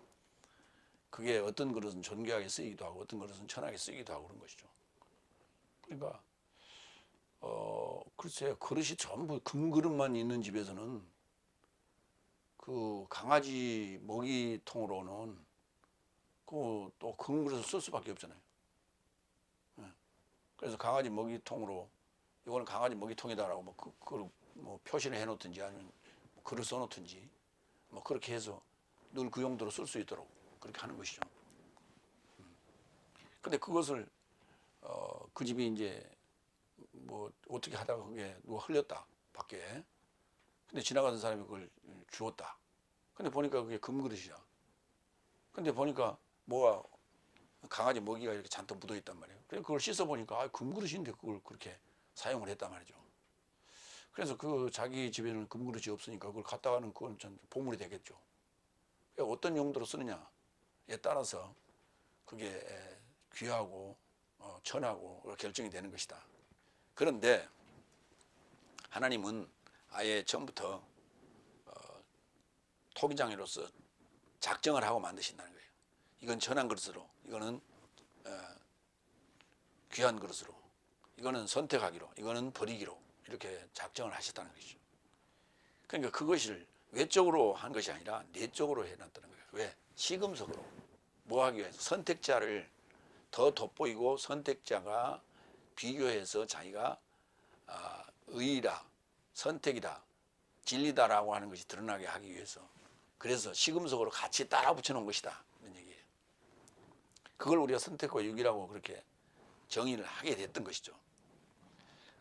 그게 어떤 그릇은 존귀하게 쓰이기도 하고 어떤 그릇은 천하게 쓰이기도 하고 그런 것이죠. 그러니까 글쎄요, 그릇이 전부 금그릇만 있는 집에서는 그 강아지 먹이통으로는 그 또 금그릇을 쓸 수밖에 없잖아요. 그래서 강아지 먹이통으로 이거는 강아지 먹이통이다라고 뭐 표시를 해놓든지 아니면 글을 써놓든지 뭐 그렇게 해서 늘 그 용도로 쓸 수 있도록 그렇게 하는 것이죠. 근데 그것을 그 집이 이제 뭐 어떻게 하다가 그게 누가 흘렸다 밖에. 근데 지나가던 사람이 그걸 주웠다. 근데 보니까 그게 금그릇이야. 근데 보니까 뭐가 강아지 먹이가 이렇게 잔뜩 묻어 있단 말이에요. 그래서 그걸 씻어 보니까 금그릇인데 그걸 그렇게 사용을 했단 말이죠. 그래서 그 자기 집에는 금그릇이 없으니까 그걸 갖다가는 그건 전 보물이 되겠죠. 어떤 용도로 쓰느냐에 따라서 그게 귀하고 천하고 결정이 되는 것이다. 그런데 하나님은 아예 처음부터 토기장애로서 작정을 하고 만드신다는 거예요. 이건 천한 그릇으로, 이거는 귀한 그릇으로, 이거는 선택하기로, 이거는 버리기로 이렇게 작정을 하셨다는 것이죠. 그러니까 그것을 외적으로 한 것이 아니라 내적으로 해놨다는 거예요. 왜? 시금석으로 뭐 하기 위해서 선택자를 더 돋보이고 선택자가 비교해서 자기가 의의다, 선택이다, 진리다라고 하는 것이 드러나게 하기 위해서 그래서 시금석으로 같이 따라 붙여놓은 것이다 이런 얘기예요. 그걸 우리가 선택과 유기라고 그렇게 정의를 하게 됐던 것이죠.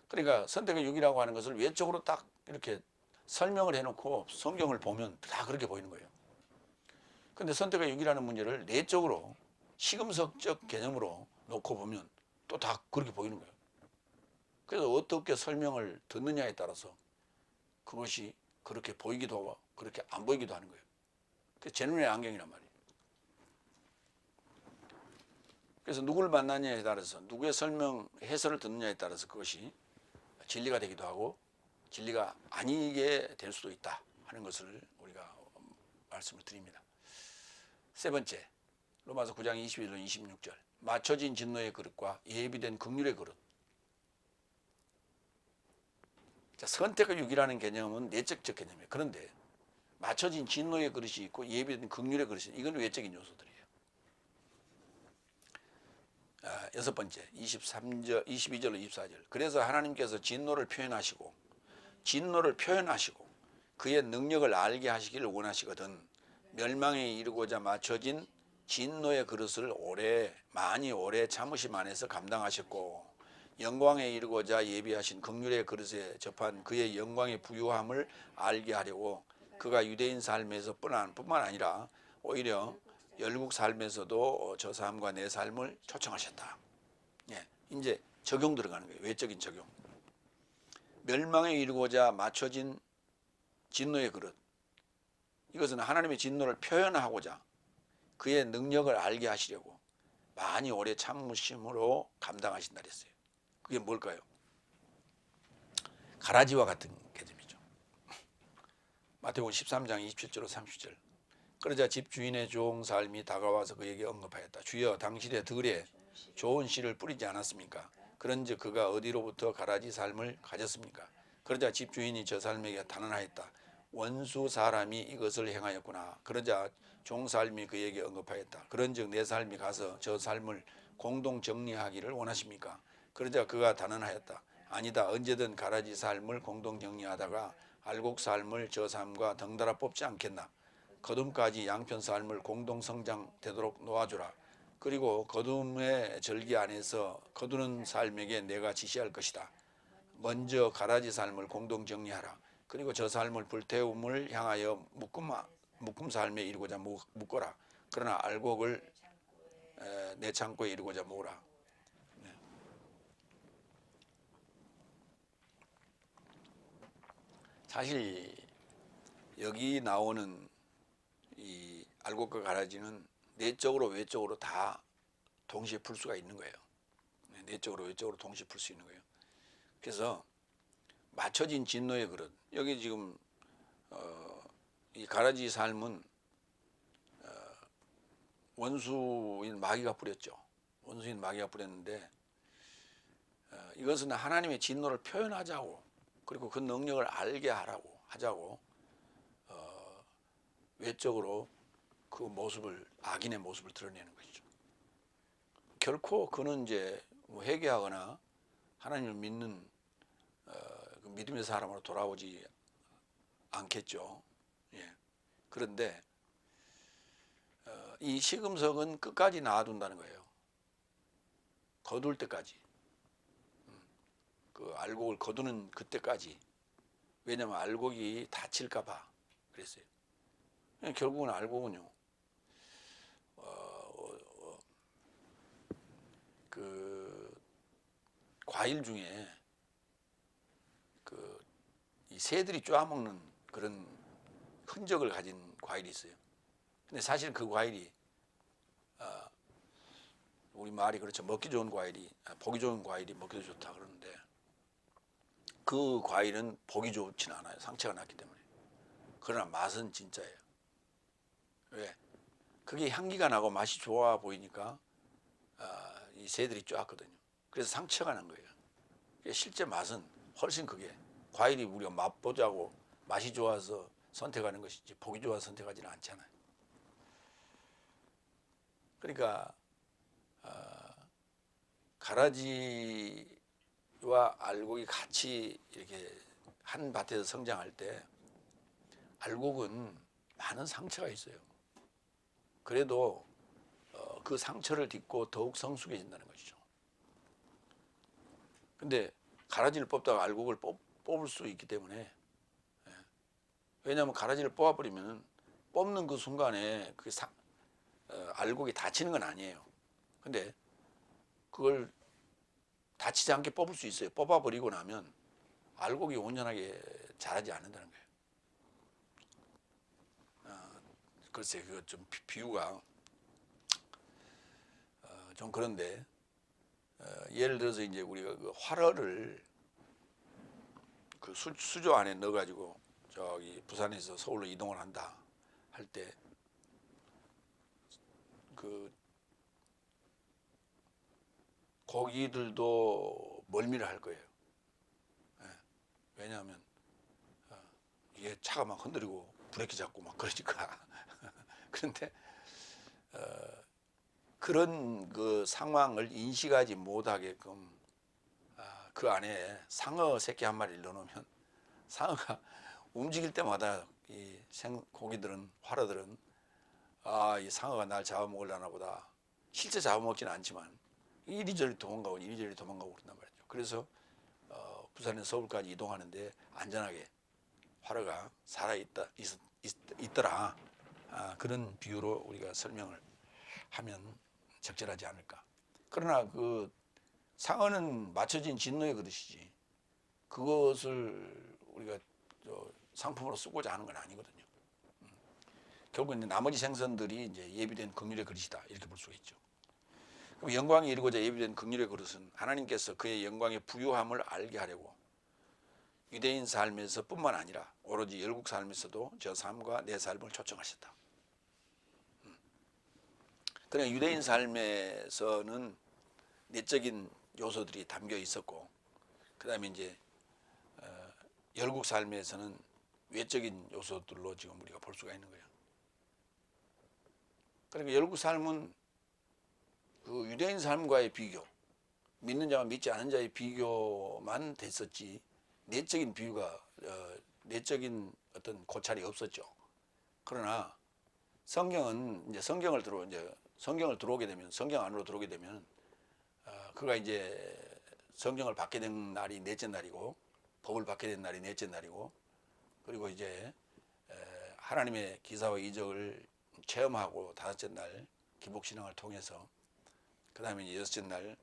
그러니까 선택과 유기라고 하는 것을 외적으로 딱 이렇게 설명을 해놓고 성경을 보면 다 그렇게 보이는 거예요. 근데 선택과 유기라는 문제를 내적으로 시금석적 개념으로 놓고 보면 또 다 그렇게 보이는 거예요. 그래서 어떻게 설명을 듣느냐에 따라서 그것이 그렇게 보이기도 하고 그렇게 안 보이기도 하는 거예요. 그게 제 눈의 안경이란 말이에요. 그래서 누구를 만나느냐에 따라서 누구의 설명, 해설을 듣느냐에 따라서 그것이 진리가 되기도 하고 진리가 아니게 될 수도 있다 하는 것을 우리가 말씀을 드립니다. 세 번째, 로마서 9장 21절 26절 맞춰진 진노의 그릇과 예비된 긍휼의 그릇. 자, 선택과 유기라는 개념은 내적적 개념이에요. 그런데 맞춰진 진노의 그릇이 있고 예비된 긍휼의 그릇이 이건 외적인 요소들이에요. 여섯 번째 22절로 24절 그래서 하나님께서 진노를 표현하시고 그의 능력을 알게 하시기를 원하시거든 멸망에 이르고자 맞춰진 진노의 그릇을 많이 오래 참으심 안에서 감당하셨고 영광에 이르고자 예비하신 긍휼의 그릇에 접한 그의 영광의 부유함을 알게 하려고 그가 유대인 삶에서 뿐만 아니라 오히려 열국 삶에서도 저 삶과 내 삶을 초청하셨다. 예, 이제 적용 들어가는 거예요. 외적인 적용. 멸망에 이르고자 맞춰진 진노의 그릇. 이것은 하나님의 진노를 표현하고자 그의 능력을 알게 하시려고 많이 오래 참으심으로 감당하신다 그랬어요. 그게 뭘까요? 가라지와 같은 개념이죠. 마태복음 13장 27절로 30절 그러자 집주인의 종 삶이 다가와서 그에게 언급하였다. 주여 당신의 들에 좋은 씨를 뿌리지 않았습니까? 그런즉 그가 어디로부터 가라지 삶을 가졌습니까? 그러자 집주인이 저 삶에게 단언하였다. 원수 사람이 이것을 행하였구나. 그러자 종살림이 그에게 언급하였다. 그런즉 내 삶이 가서 저 삶을 공동 정리하기를 원하십니까? 그러자 그가 단언하였다. 아니다. 언제든 가라지 삶을 공동 정리하다가 알곡 삶을 저 삶과 덩달아 뽑지 않겠나. 거둠까지 양편 삶을 공동 성장되도록 놓아주라. 그리고 거둠의 절기 안에서 거두는 삶에게 내가 지시할 것이다. 먼저 가라지 삶을 공동 정리하라. 그리고 저 삶을 불태움을 향하여 묶음 삶에 이르고자 묶어라. 그러나 알곡을 내 창고에 이르고자 모으라. 네. 사실 여기 나오는 이 알곡과 가라지는 내적으로 외적으로 다 동시에 풀 수가 있는 거예요. 내적으로 외적으로 동시에 풀 수 있는 거예요. 그래서 맞춰진 진노의 그릇. 여기 지금 이 가라지 삶은 원수인 마귀가 뿌렸죠. 원수인 마귀가 뿌렸는데 이것은 하나님의 진노를 표현하자고, 그리고 그 능력을 알게 하자고 외적으로 그 모습을, 악인의 모습을 드러내는 것이죠. 결코 그는 이제 회개하거나 하나님을 믿는 그 믿음의 사람으로 돌아오지 않겠죠. 예. 그런데 이 시금석은 끝까지 놔둔다는 거예요. 거둘 때까지. 그 알곡을 거두는 그때까지. 왜냐하면 알곡이 다칠까 봐 그랬어요. 결국은 알곡은요, 그 과일 중에 그 이 새들이 쪼아먹는 그런 흔적을 가진 과일이 있어요. 근데 사실 그 과일이 우리 말이 그렇죠. 먹기 좋은 과일이, 보기 좋은 과일이 먹기도 좋다 그러는데, 그 과일은 보기 좋지는 않아요. 상처가 났기 때문에. 그러나 맛은 진짜예요. 왜? 그게 향기가 나고 맛이 좋아 보이니까 이 새들이 쪼았거든요. 그래서 상처가 난 거예요. 실제 맛은 훨씬 그게, 과일이 우리가 맛보자고 맛이 좋아서 선택하는 것이지 보기 좋아서 선택하지는 않잖아요. 그러니까 가라지와 알곡이 같이 이렇게 한 밭에서 성장할 때 알곡은 많은 상처가 있어요. 그래도 그 상처를 딛고 더욱 성숙해진다는 것이죠. 근데 가라지를 뽑다가 알곡을 뽑을 수 있기 때문에, 왜냐하면 가라지를 뽑아버리면 뽑는 그 순간에 그 알곡이 다치는 건 아니에요. 근데 그걸 다치지 않게 뽑을 수 있어요. 뽑아버리고 나면 알곡이 온전하게 자라지 않는다는 거예요. 글쎄, 그거 좀 비유가 좀 그런데, 예를 들어서 이제 우리가 그 활어를 그 수조 안에 넣어가지고 저기 부산에서 서울로 이동을 한다 할 때 그 고기들도 멀미를 할 거예요. 왜냐하면 이게 차가 막 흔들리고 브레이크 잡고 막 그러니까. 그런데 그런 그 상황을 인식하지 못하게끔 그 안에 상어 새끼 한 마리를 넣어놓으면 상어가 움직일 때마다 이 고기들은, 활어들은 이 상어가 날 잡아먹으려나 보다. 실제 잡아먹지는 않지만 이리저리 도망가고 그런단 말이죠. 그래서 부산에서 서울까지 이동하는데 안전하게 활어가 있더라. 그런 비유로 우리가 설명을 하면 적절하지 않을까. 그러나 그 상어는 맞춰진 진노의 그릇이지, 그것을 우리가 상품으로 쓰고자 하는 건 아니거든요. 결국 이제 나머지 생선들이 이제 예비된 긍휼의 그릇이다, 이렇게 볼 수가 있죠. 그럼 영광이 이루고자 예비된 긍휼의 그릇은 하나님께서 그의 영광의 부유함을 알게 하려고 유대인 삶에서 뿐만 아니라 오로지 열국 삶에서도 저 삶과 내 삶을 초청하셨다. 그러니까 유대인 삶에서는 내적인 요소들이 담겨 있었고, 그 다음에 이제 열국 삶에서는 외적인 요소들로 지금 우리가 볼 수가 있는 거예요. 그러니까 열국 삶은 그 유대인 삶과의 비교, 믿는 자와 믿지 않은 자의 비교만 됐었지 내적인 비유가 내적인 어떤 고찰이 없었죠. 그러나 성경은 이제 성경을 들어오게 되면 성경 안으로 들어오게 되면 그가 이제 성경을 받게 된 날이 넷째 날이고 법을 받게 된 날이 넷째 날이고 그리고 이제 하나님의 기사와 이적을 체험하고 다섯째 날 기복신앙을 통해서 그 다음에 이제 여섯째 날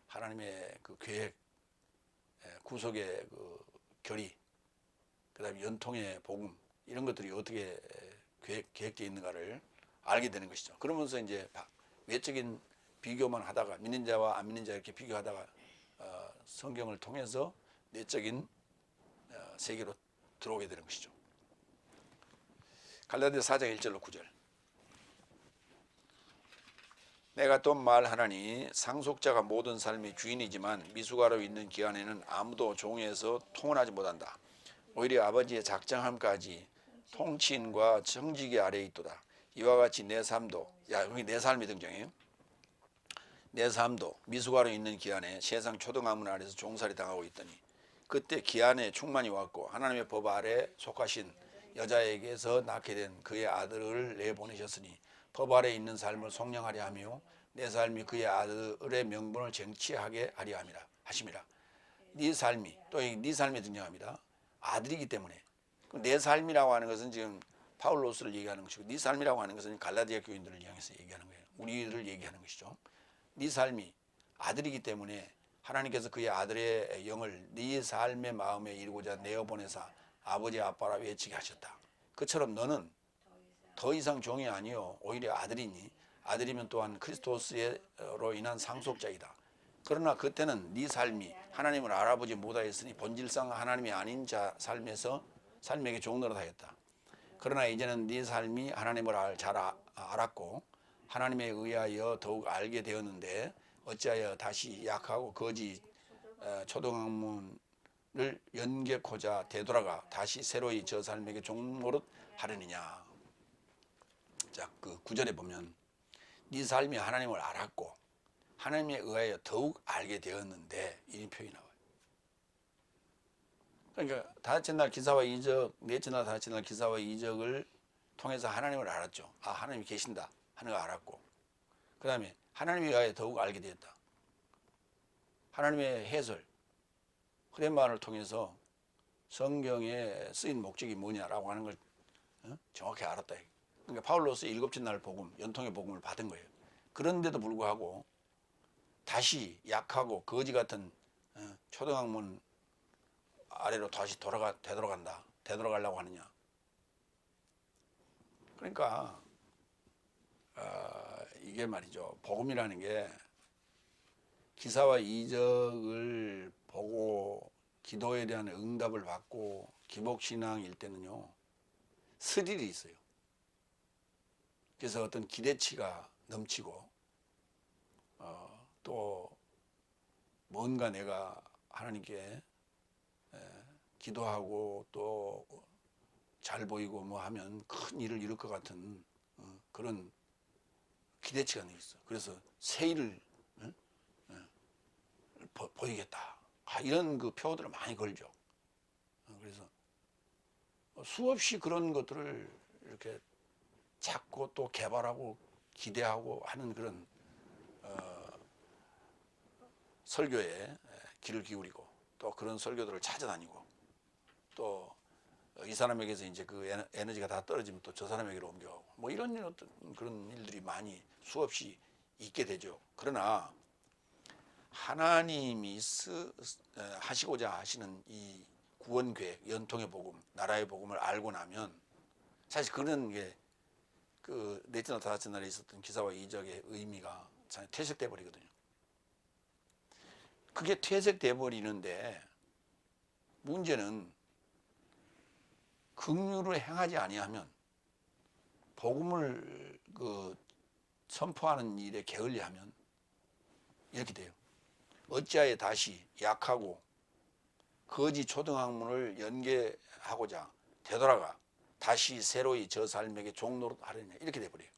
하나님의 그 계획, 구속의 그 결의, 그 다음에 연통의 복음 이런 것들이 어떻게 계획되어 있는가를 알게 되는 것이죠. 그러면서 이제 외적인 비교만 하다가 믿는 자와 안 믿는 자 이렇게 비교하다가 성경을 통해서 내적인 세계로 들어오게 되는 것이죠. 갈라디아서 4장 1절로 9절. 내가 또 말하나니 상속자가 모든 삶의 주인이지만 미숙아로 있는 기간에는 아무도 종에서 통원하지 못한다. 오히려 아버지의 작정함까지 통치인과 정직의 아래에 있도다. 이와 같이 내 삶도 여기 내 삶이 등장해요. 내 삶도 미숙아로 있는 기간에 세상 초등학문 아래서 종살이 당하고 있더니 그때 기한에 충만이 왔고 하나님의 법 아래 속하신 여자에게서 낳게 된 그의 아들을 내보내셨으니 법 아래 있는 삶을 속량하려 하며 내 삶이 그의 아들의 명분을 쟁취하게 하려 하심이라. 네 삶이 또 네 삶이 등장합니다. 아들이기 때문에 내 삶이라고 하는 것은 지금 파울로스를 얘기하는 것이고 네 삶이라고 하는 것은 갈라디아 교인들을 향해서 얘기하는 거예요. 우리를 얘기하는 것이죠. 네 삶이 아들이기 때문에 하나님께서 그의 아들의 영을 네 삶의 마음에 이루고자 내어보내사 아버지 아빠라 외치게 하셨다. 그처럼 너는 더 이상 종이 아니요 오히려 아들이니 아들이면 또한 그리스도스로 인한 상속자이다. 그러나 그때는 네 삶이 하나님을 알아보지 못하였으니 본질상 하나님이 아닌 자 삶에게 종노릇하였다. 그러나 이제는 네 삶이 하나님을 잘 알았고 하나님에 의하여 더욱 알게 되었는데 어찌하여 다시 약하고 거짓 초등학문을 연결코자 되돌아가 다시 새로이 저 삶에게 종노릇 하려느냐. 자, 그 9절에 보면 네 삶이 하나님을 알았고 하나님에 의하여 더욱 알게 되었는데 이 표현이 나와요. 그러니까 다섯째 날 기사와 이적, 넷째 날 다섯째 날 기사와 이적을 통해서 하나님을 알았죠. 아, 하나님이 계신다 하는 걸 알았고 그 다음에 하나님에 의하여 더욱 알게 되었다. 하나님의 해설, 흐레마를 통해서 성경에 쓰인 목적이 뭐냐라고 하는 걸 정확히 알았다. 그러니까 파울로스 일곱째 날 복음, 연통의 복음을 받은 거예요. 그런데도 불구하고 다시 약하고 거지 같은 초등학문 아래로 다시 되돌아가려고 하느냐. 그러니까 이게 말이죠. 복음이라는 게 기사와 이적을 보고 기도에 대한 응답을 받고 기복신앙일 때는요. 스릴이 있어요. 그래서 어떤 기대치가 넘치고 또 뭔가 내가 하나님께 기도하고 또 잘 보이고 뭐 하면 큰 일을 이룰 것 같은 그런 기대치가 있어. 그래서 새 일을 보이겠다. 이런 그 표어들을 많이 걸죠. 그래서 수없이 그런 것들을 이렇게 찾고 또 개발하고 기대하고 하는 그런 설교에 귀를 기울이고 또 그런 설교들을 찾아다니고 또 이 사람에게서 이제 그 에너지가 다 떨어지면 또 저 사람에게로 옮겨가고 뭐 이런 어떤 그런 일들이 많이 수없이 있게 되죠. 그러나 하나님이 하시고자 하시는 이 구원 계획, 연통의 복음, 나라의 복음을 알고 나면 사실 그런 게 그 넷째나 다섯째 날에 있었던 기사와 이적의 의미가 퇴색돼 버리거든요. 그게 퇴색돼 버리는데 문제는 긍휼을 행하지 아니하면 복음을 선포하는 일에 게을리하면 이렇게 돼요. 어찌하여 다시 약하고 거짓 초등학문을 연계하고자 되돌아가 다시 새로이 저 삶에게 종노릇 하려냐 이렇게 돼버려요.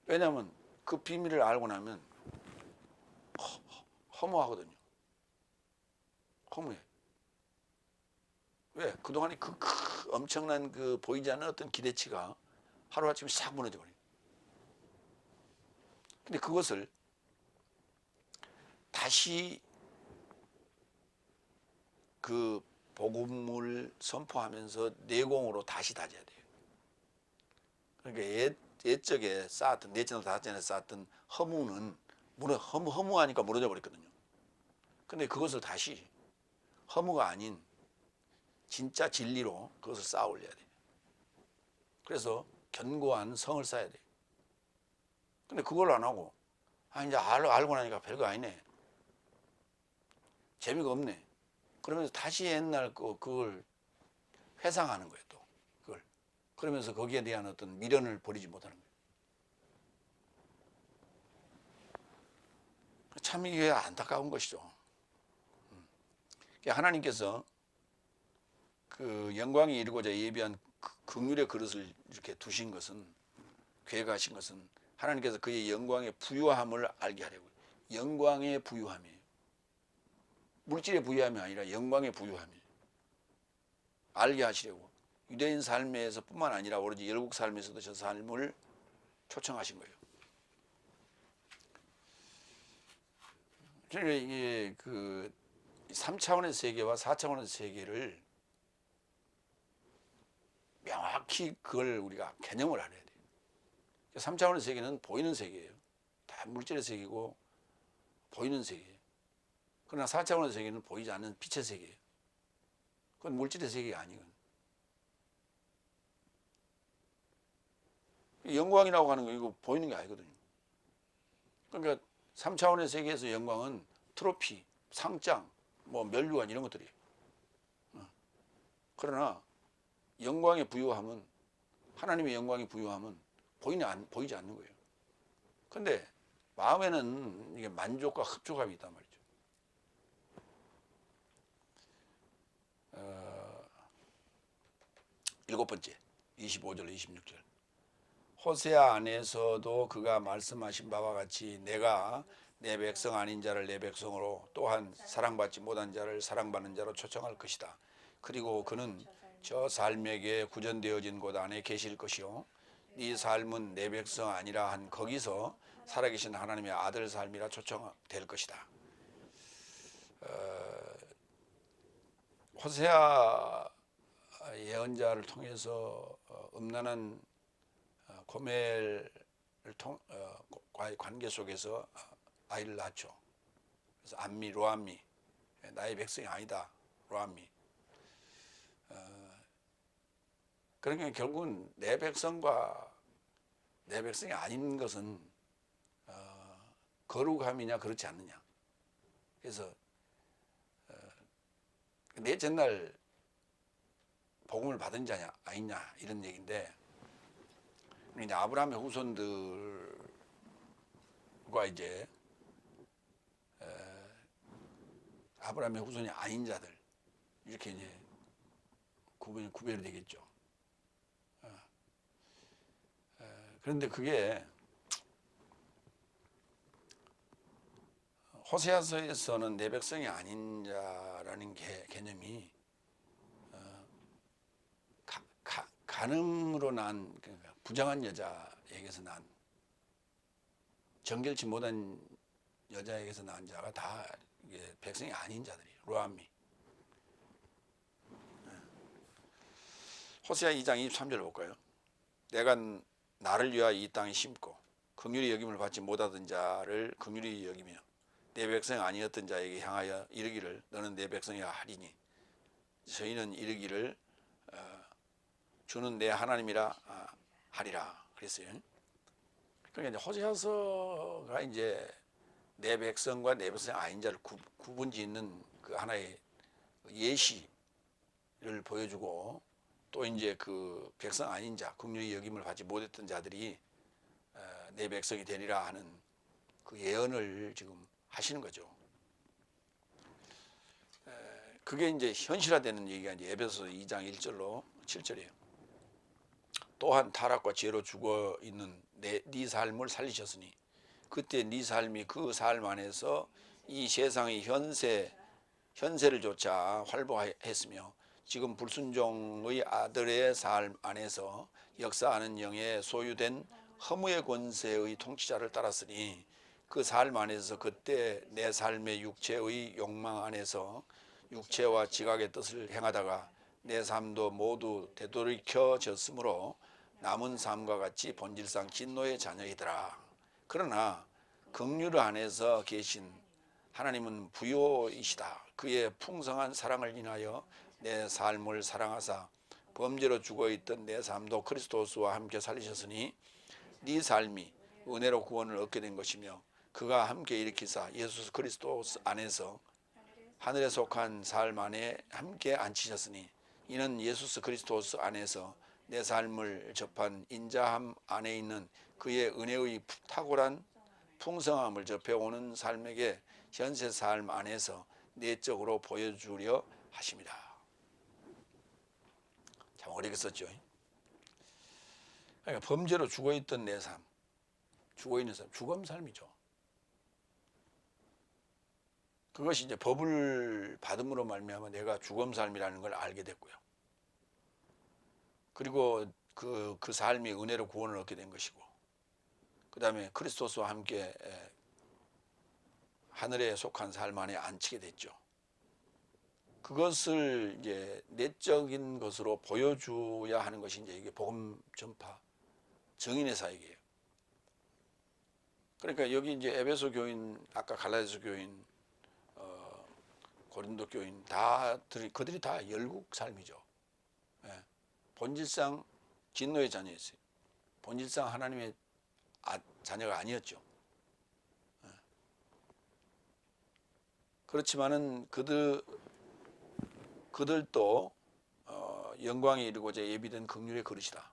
왜냐하면 그 비밀을 알고 나면 허무하거든요. 허무해. 왜? 그동안에 그 엄청난 그 보이지 않는 어떤 기대치가 하루아침에 싹 무너져버려요. 근데 그것을 다시 그 복음을 선포하면서 내공으로 다시 다져야 돼요. 그러니까 옛적에 쌓았던, 내전을 다전에 쌓았던 허무는 허무하니까 무너져 버렸거든요. 근데 그것을 다시 허무가 아닌 진짜 진리로 그것을 쌓아 올려야 돼요. 그래서 견고한 성을 쌓아야 돼요. 근데 그걸 안 하고 이제 알고 나니까 별거 아니네, 재미가 없네, 그러면서 다시 옛날 그걸 회상하는 거예요. 또 그걸 그러면서 거기에 대한 어떤 미련을 버리지 못하는 거예요. 참 이게 안타까운 것이죠. 하나님께서 그 영광이 이루고자 예비한 긍휼의 그릇을 이렇게 두신 것은, 계획하신 것은 하나님께서 그의 영광의 부유함을 알게 하려고. 영광의 부유함이에요. 물질의 부유함이 아니라 영광의 부유함이에요. 알게 하시려고. 유대인 삶에서 뿐만 아니라 오로지 열국 삶에서도 저 삶을 초청하신 거예요. 그러니까 이게 그 3차원의 세계와 4차원의 세계를 명확히 그걸 우리가 개념을 알아야 돼요. 3차원의 세계는 보이는 세계예요. 다 물질의 세계고 보이는 세계예요. 그러나 4차원의 세계는 보이지 않는 빛의 세계예요. 그건 물질의 세계가 아니거든요. 영광이라고 하는 거 이거 보이는 게 아니거든요. 그러니까 3차원의 세계에서 영광은 트로피, 상장, 뭐 면류관 이런 것들이에요. 그러나 영광의 부유함은, 하나님의 영광의 부유함은 보이지 않는 거예요. 근데 마음에는 이게 만족과 흡족함이 있단 말이죠. 7번째 25절 26절 호세아 안에서도 그가 말씀하신 바와 같이 내가 내 백성 아닌 자를 내 백성으로, 또한 사랑받지 못한 자를 사랑받는 자로 초청할 것이다. 그리고 그는 저 삶에게 구전되어진 곳 안에 계실 것이요, 네 삶은 내 백성 아니라 한 거기서 살아계신 하나님의 아들 삶이라 초청될 것이다. 호세아 예언자를 통해서 음란한 고멜과의 관계 속에서 아이를 낳죠. 그래서 암미, 로암미, 나의 백성이 아니다, 로암미. 그러니까 결국은 내 백성과 내 백성이 아닌 것은 거룩함이냐 그렇지 않느냐. 그래서 내 전날 복음을 받은 자냐 아니냐 이런 얘기인데, 이제 아브라함의 후손들과 이제 아브라함의 후손이 아닌 자들 이렇게 이제 구별이 되겠죠. 그런데 그게 호세아서에서는 내 백성이 아닌 자라는 개념이 간음으로 난, 그러니까 부정한 여자에게서 난, 정결치 못한 여자에게서 난 자가 다 이게 백성이 아닌 자들이에요. 로암미. 호세아 2장 23절 볼까요? 내가 나를 위하여 이 땅에 심고 긍휼히 여김을 받지 못하던 자를 긍휼히 여기며 내 백성 아니었던 자에게 향하여 이르기를 너는 내 백성이라 하리니 저희는 이르기를 주는 내 하나님이라 하리라 그랬어요. 그러니까 이제 호세아서가 이제 내 백성과 내 백성 아닌 자를 구분짓는 그 하나의 예시를 보여주고, 또 이제 그 백성 아닌 자, 긍휼히 여김을 받지 못했던 자들이 내 백성이 되리라 하는 그 예언을 지금 하시는 거죠. 그게 이제 현실화되는 얘기가 이제 에베소 2장 1절로 7절이에요. 또한 타락과 죄로 죽어 있는 네 삶을 살리셨으니 그때 네 삶이 그 삶 안에서 이 세상의 현세를 조차 활보했으며 지금 불순종의 아들의 삶 안에서 역사하는 영에 소유된 허무의 권세의 통치자를 따랐으니 그 삶 안에서 그때 내 삶의 육체의 욕망 안에서 육체와 지각의 뜻을 행하다가 내 삶도 모두 되돌이켜졌으므로 남은 삶과 같이 본질상 진노의 자녀이더라. 그러나 긍휼 안에서 계신 하나님은 부요이시다. 그의 풍성한 사랑을 인하여 내 삶을 사랑하사 범죄로 죽어있던 내 삶도 그리스도와 함께 살리셨으니 네 삶이 은혜로 구원을 얻게 된 것이며 그가 함께 일으키사 예수 그리스도 안에서 하늘에 속한 삶 안에 함께 앉히셨으니 이는 예수 그리스도 안에서 내 삶을 접한 인자함 안에 있는 그의 은혜의 탁월한 풍성함을 접해오는 삶에게 현세 삶 안에서 내적으로 보여주려 하십니다. 참 어렵게 썼죠. 그러니까 범죄로 죽어있던 내 삶, 죽어있는 삶, 죽음 삶이죠. 그것이 이제 법을 받음으로 말미암아 내가 죽음 삶이라는 걸 알게 됐고요. 그리고 그 삶이 은혜로 구원을 얻게 된 것이고, 그 다음에 그리스도와 함께 하늘에 속한 삶 안에 앉히게 됐죠. 그것을 이제 내적인 것으로 보여줘야 하는 것이 이제 이게 복음 전파, 정인의 사역이에요. 그러니까 여기 이제 에베소 교인, 아까 갈라디아서 교인, 고린도 교인 그들이 다 열국 삶이죠. 예. 본질상 진노의 자녀였어요. 본질상 하나님의 자녀가 아니었죠. 예. 그렇지만은 그들도 영광에 이르고자 예비된 긍휼의 그릇이다.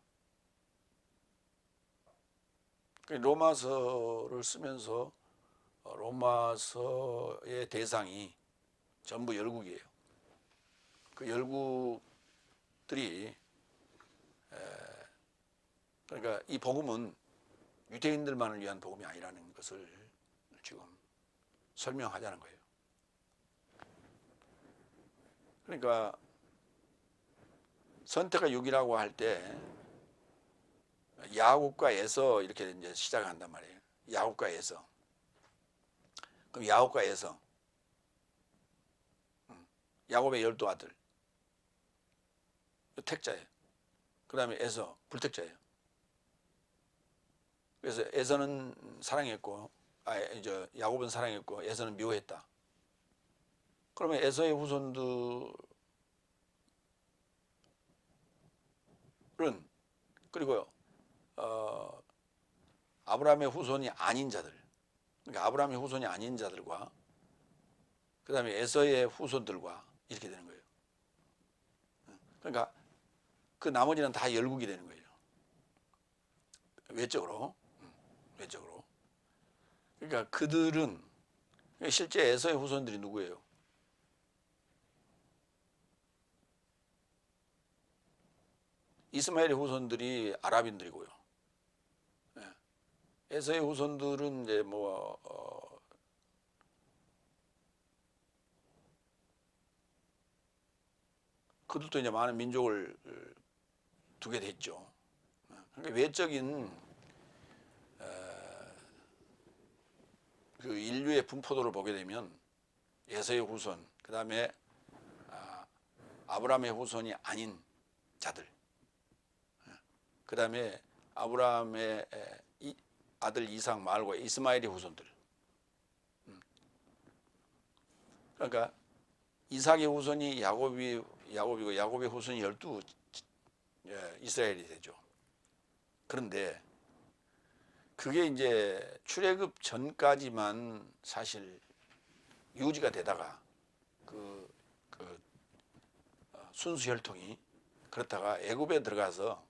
로마서를 쓰면서 로마서의 대상이 전부 열국이에요. 그 열국들이 그러니까 이 복음은 유대인들만을 위한 복음이 아니라는 것을 지금 설명하자는 거예요. 그러니까 선택과 유기라고 할 때 야곱과 에서 이렇게 이제 시작한단 말이에요. 야곱과 에서. 그럼 야곱과 에서. 야곱의 12아들. 택자예요. 그 다음에 에서, 불택자예요. 그래서 에서는 사랑했고, 야곱은 사랑했고, 에서는 미워했다. 그러면 에서의 후손들은, 그리고 아브라함의 후손이 아닌 자들, 그러니까 아브라함의 후손이 아닌 자들과 그 다음에 에서의 후손들과 이렇게 되는 거예요. 그러니까 그 나머지는 다 열국이 되는 거예요. 외적으로. 그러니까 그들은 실제 에서의 후손들이 누구예요? 이스마엘의 후손들이 아랍인들이고요. 에서의 후손들은 이제 그들도 이제 많은 민족을 두게 됐죠. 그러니까 외적인 그 인류의 분포도를 보게 되면 에서의 후손, 그 다음에 아브라함의 후손이 아닌 자들, 그 다음에 아브라함의 아들 이삭 말고 이스마엘의 후손들. 그러니까 이삭의 후손이 야곱이고 야곱의 후손이 12 이스라엘이 되죠. 그런데 그게 이제 출애굽 전까지만 사실 유지가 되다가 순수 혈통이 그렇다가 애굽에 들어가서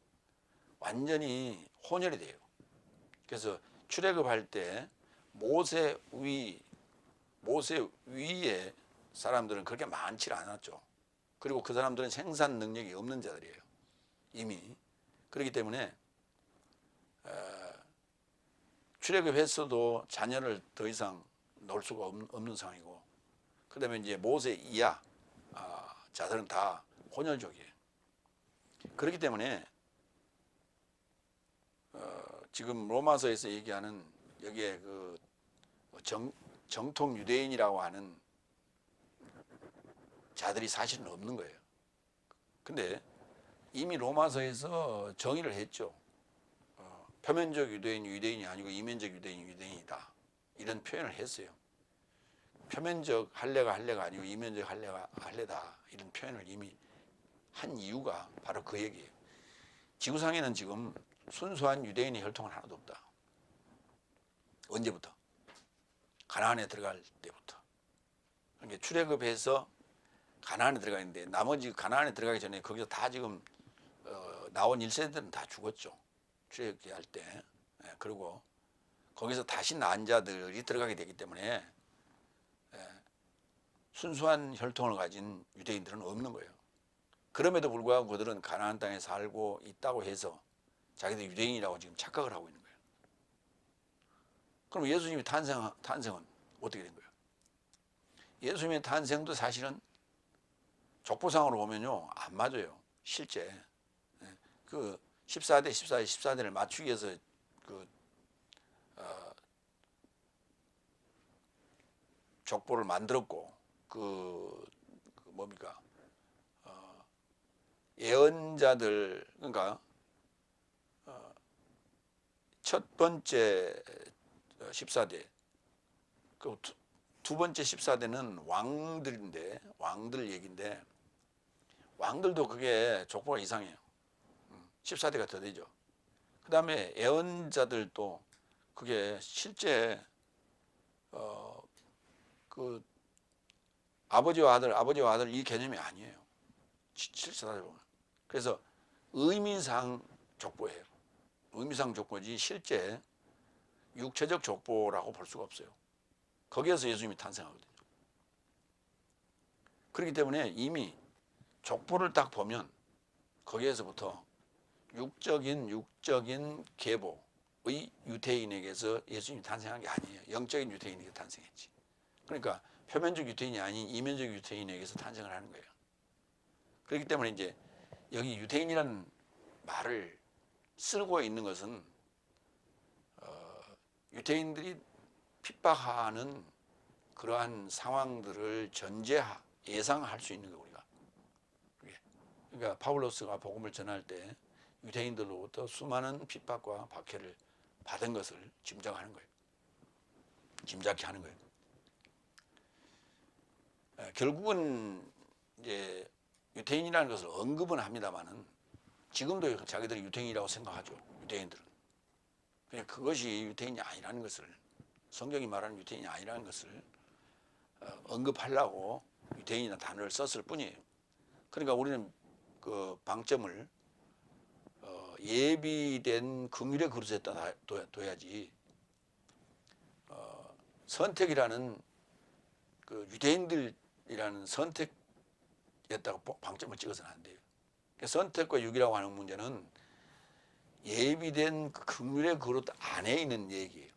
완전히 혼혈이 돼요. 그래서 출애굽할 때 모세 위에 사람들은 그렇게 많지 않았죠. 그리고 그 사람들은 생산 능력이 없는 자들이에요. 이미. 그렇기 때문에 출애굽했어도 자녀를 더 이상 놓을 수가 없는 상황이고, 그 다음에 이제 모세 이하 자들은 다 혼혈족이에요. 그렇기 때문에 지금 로마서에서 얘기하는 여기에 그 정통 유대인이라고 하는 자들이 사실은 없는 거예요. 근데 이미 로마서에서 정의를 했죠. 표면적 유대인이 유대인이 아니고 이면적 유대인이 유대인이다, 이런 표현을 했어요. 표면적 할례가 할례가 아니고 이면적 할례가 할례다, 이런 표현을 이미 한 이유가 바로 그 얘기예요. 지구상에는 지금 순수한 유대인의 혈통은 하나도 없다. 언제부터? 가나안에 들어갈 때부터. 그러니까 출애굽해서 가나안에 들어가 있는데, 나머지 가나안에 들어가기 전에 거기서 다 지금 나온 1세들은 다 죽었죠. 출애굽할 때. 그리고 거기서 다시 낳은 자들이 들어가게 되기 때문에 순수한 혈통을 가진 유대인들은 없는 거예요. 그럼에도 불구하고 그들은 가나안 땅에 살고 있다고 해서 자기들 유대인이라고 지금 착각을 하고 있는 거예요. 그럼 예수님이 탄생은 어떻게 된 거예요? 예수님의 탄생도 사실은 족보상으로 보면요, 안 맞아요. 실제 그 14대 14대를 맞추기 위해서 그 족보를 만들었고, 뭡니까, 예언자들, 그러니까 첫 번째 14대, 그 두 번째 14대는 왕들인데, 왕들 얘기인데, 왕들도 그게 족보가 이상해요. 14대가 더 되죠. 그 다음에 예언자들도 그게 실제 그 아버지와 아들 이 개념이 아니에요. 실사를 보면. 그래서 의미상 족보예요. 의미상 족보지 실제 육체적 족보라고 볼 수가 없어요. 거기에서 예수님이 탄생하거든요. 그렇기 때문에 이미 족보를 딱 보면 거기에서부터 육적인 계보의 유대인에게서 예수님이 탄생한 게 아니에요. 영적인 유대인에게 탄생했지. 그러니까 표면적 유대인이 아닌 이면적 유대인에게서 탄생을 하는 거예요. 그렇기 때문에 이제 여기 유대인이라는 말을 쓰고 있는 것은 유대인들이 핍박하는 그러한 상황들을 예상할 수 있는 거예요, 우리가. 그러니까 파울로스가 복음을 전할 때 유대인들로부터 수많은 핍박과 박해를 받은 것을 짐작하는 거예요. 짐작케 하는 거예요. 결국은 이제 유대인이라는 것을 언급은 합니다만은 지금도 자기들이 유대인이라고 생각하죠. 유대인들은. 그냥 그것이 유대인이 아니라는 것을, 성경이 말하는 유대인이 아니라는 것을 언급하려고 유대인이라는 단어를 썼을 뿐이에요. 그러니까 우리는 그 방점을 예비된 긍휼의 그릇에다 둬야지, 선택이라는 그 유대인들이라는 선택에다가 방점을 찍어서는 안 돼요. 선택과 유기라고 하는 문제는 예비된 그 긍휼의 그릇 안에 있는 얘기예요.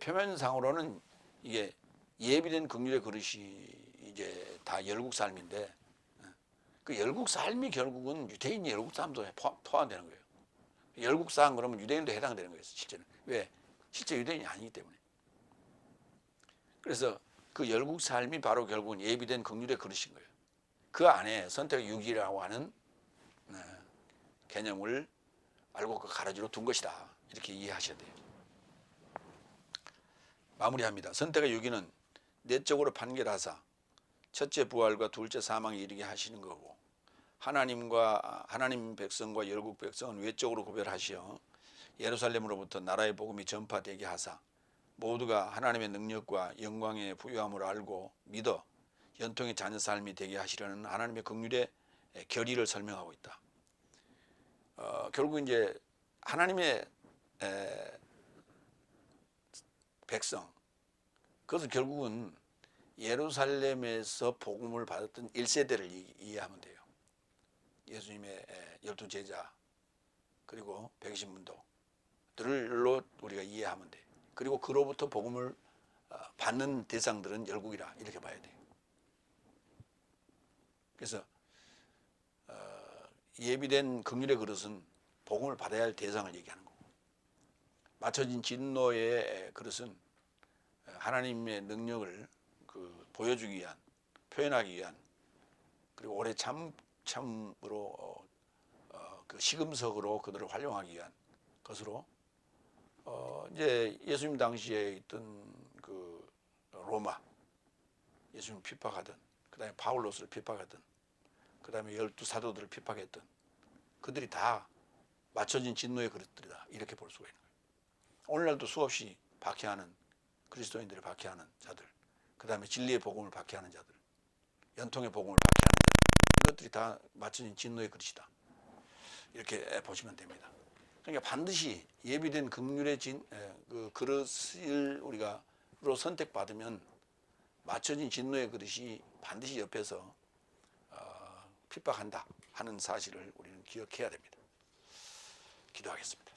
표면상으로는 이게 예비된 긍휼의 그릇이 이제 다 열국 삶인데, 그 열국 삶이 결국은 유대인 열국 삶도 포함되는 거예요. 열국 삶 그러면 유대인도 해당되는 거예요, 실제는. 왜? 실제 유대인이 아니기 때문에. 그래서 그 열국 삶이 바로 결국은 예비된 긍휼의 그릇인 거예요. 그 안에 선택 유기라고 하는 개념을 알고 그 가라지로 둔 것이다, 이렇게 이해하셔야 돼요. 마무리합니다. 선택의 유기는 내적으로 판결하사 첫째 부활과 둘째 사망에 이르게 하시는 거고, 하나님 백성과 열국 백성은 외적으로 구별하시어 예루살렘으로부터 나라의 복음이 전파되게 하사 모두가 하나님의 능력과 영광의 부유함을 알고 믿어 연통의 자녀 삶이 되게 하시려는 하나님의 긍휼의 결의를 설명하고 있다. 결국 이제 하나님의 백성, 그것은 결국은 예루살렘에서 복음을 받았던 1세대를 이해하면 돼요. 예수님의 12제자 그리고 백신문도들로 우리가 이해하면 돼. 그리고 그로부터 복음을 받는 대상들은 열국이라 이렇게 봐야 돼요. 그래서 예비된 긍휼의 그릇은 복음을 받아야 할 대상을 얘기하는 거고, 맞춰진 진노의 그릇은 하나님의 능력을 보여주기 위한, 표현하기 위한, 그리고 오래 참으로 그 시금석으로 그들을 활용하기 위한 것으로 이제 예수님 당시에 있던 그 로마, 예수님 핍박하던, 그 다음에 바울로스를 핍박하던, 그 다음에 12사도들을 핍박했던 그들이 다 맞춰진 진노의 그릇들이다, 이렇게 볼 수가 있는 거예요. 오늘날도 수없이 박해하는 그리스도인들을 박해하는 자들, 그 다음에 진리의 복음을 박해하는 자들, 연통의 복음을 박해하는 자들, 이것들이 다 맞춰진 진노의 그릇이다, 이렇게 보시면 됩니다. 그러니까 반드시 예비된 긍휼의 그 그릇을 우리가 선택받으면 맞춰진 진노의 그릇이 반드시 옆에서 핍박한다 하는 사실을 우리는 기억해야 됩니다. 기도하겠습니다.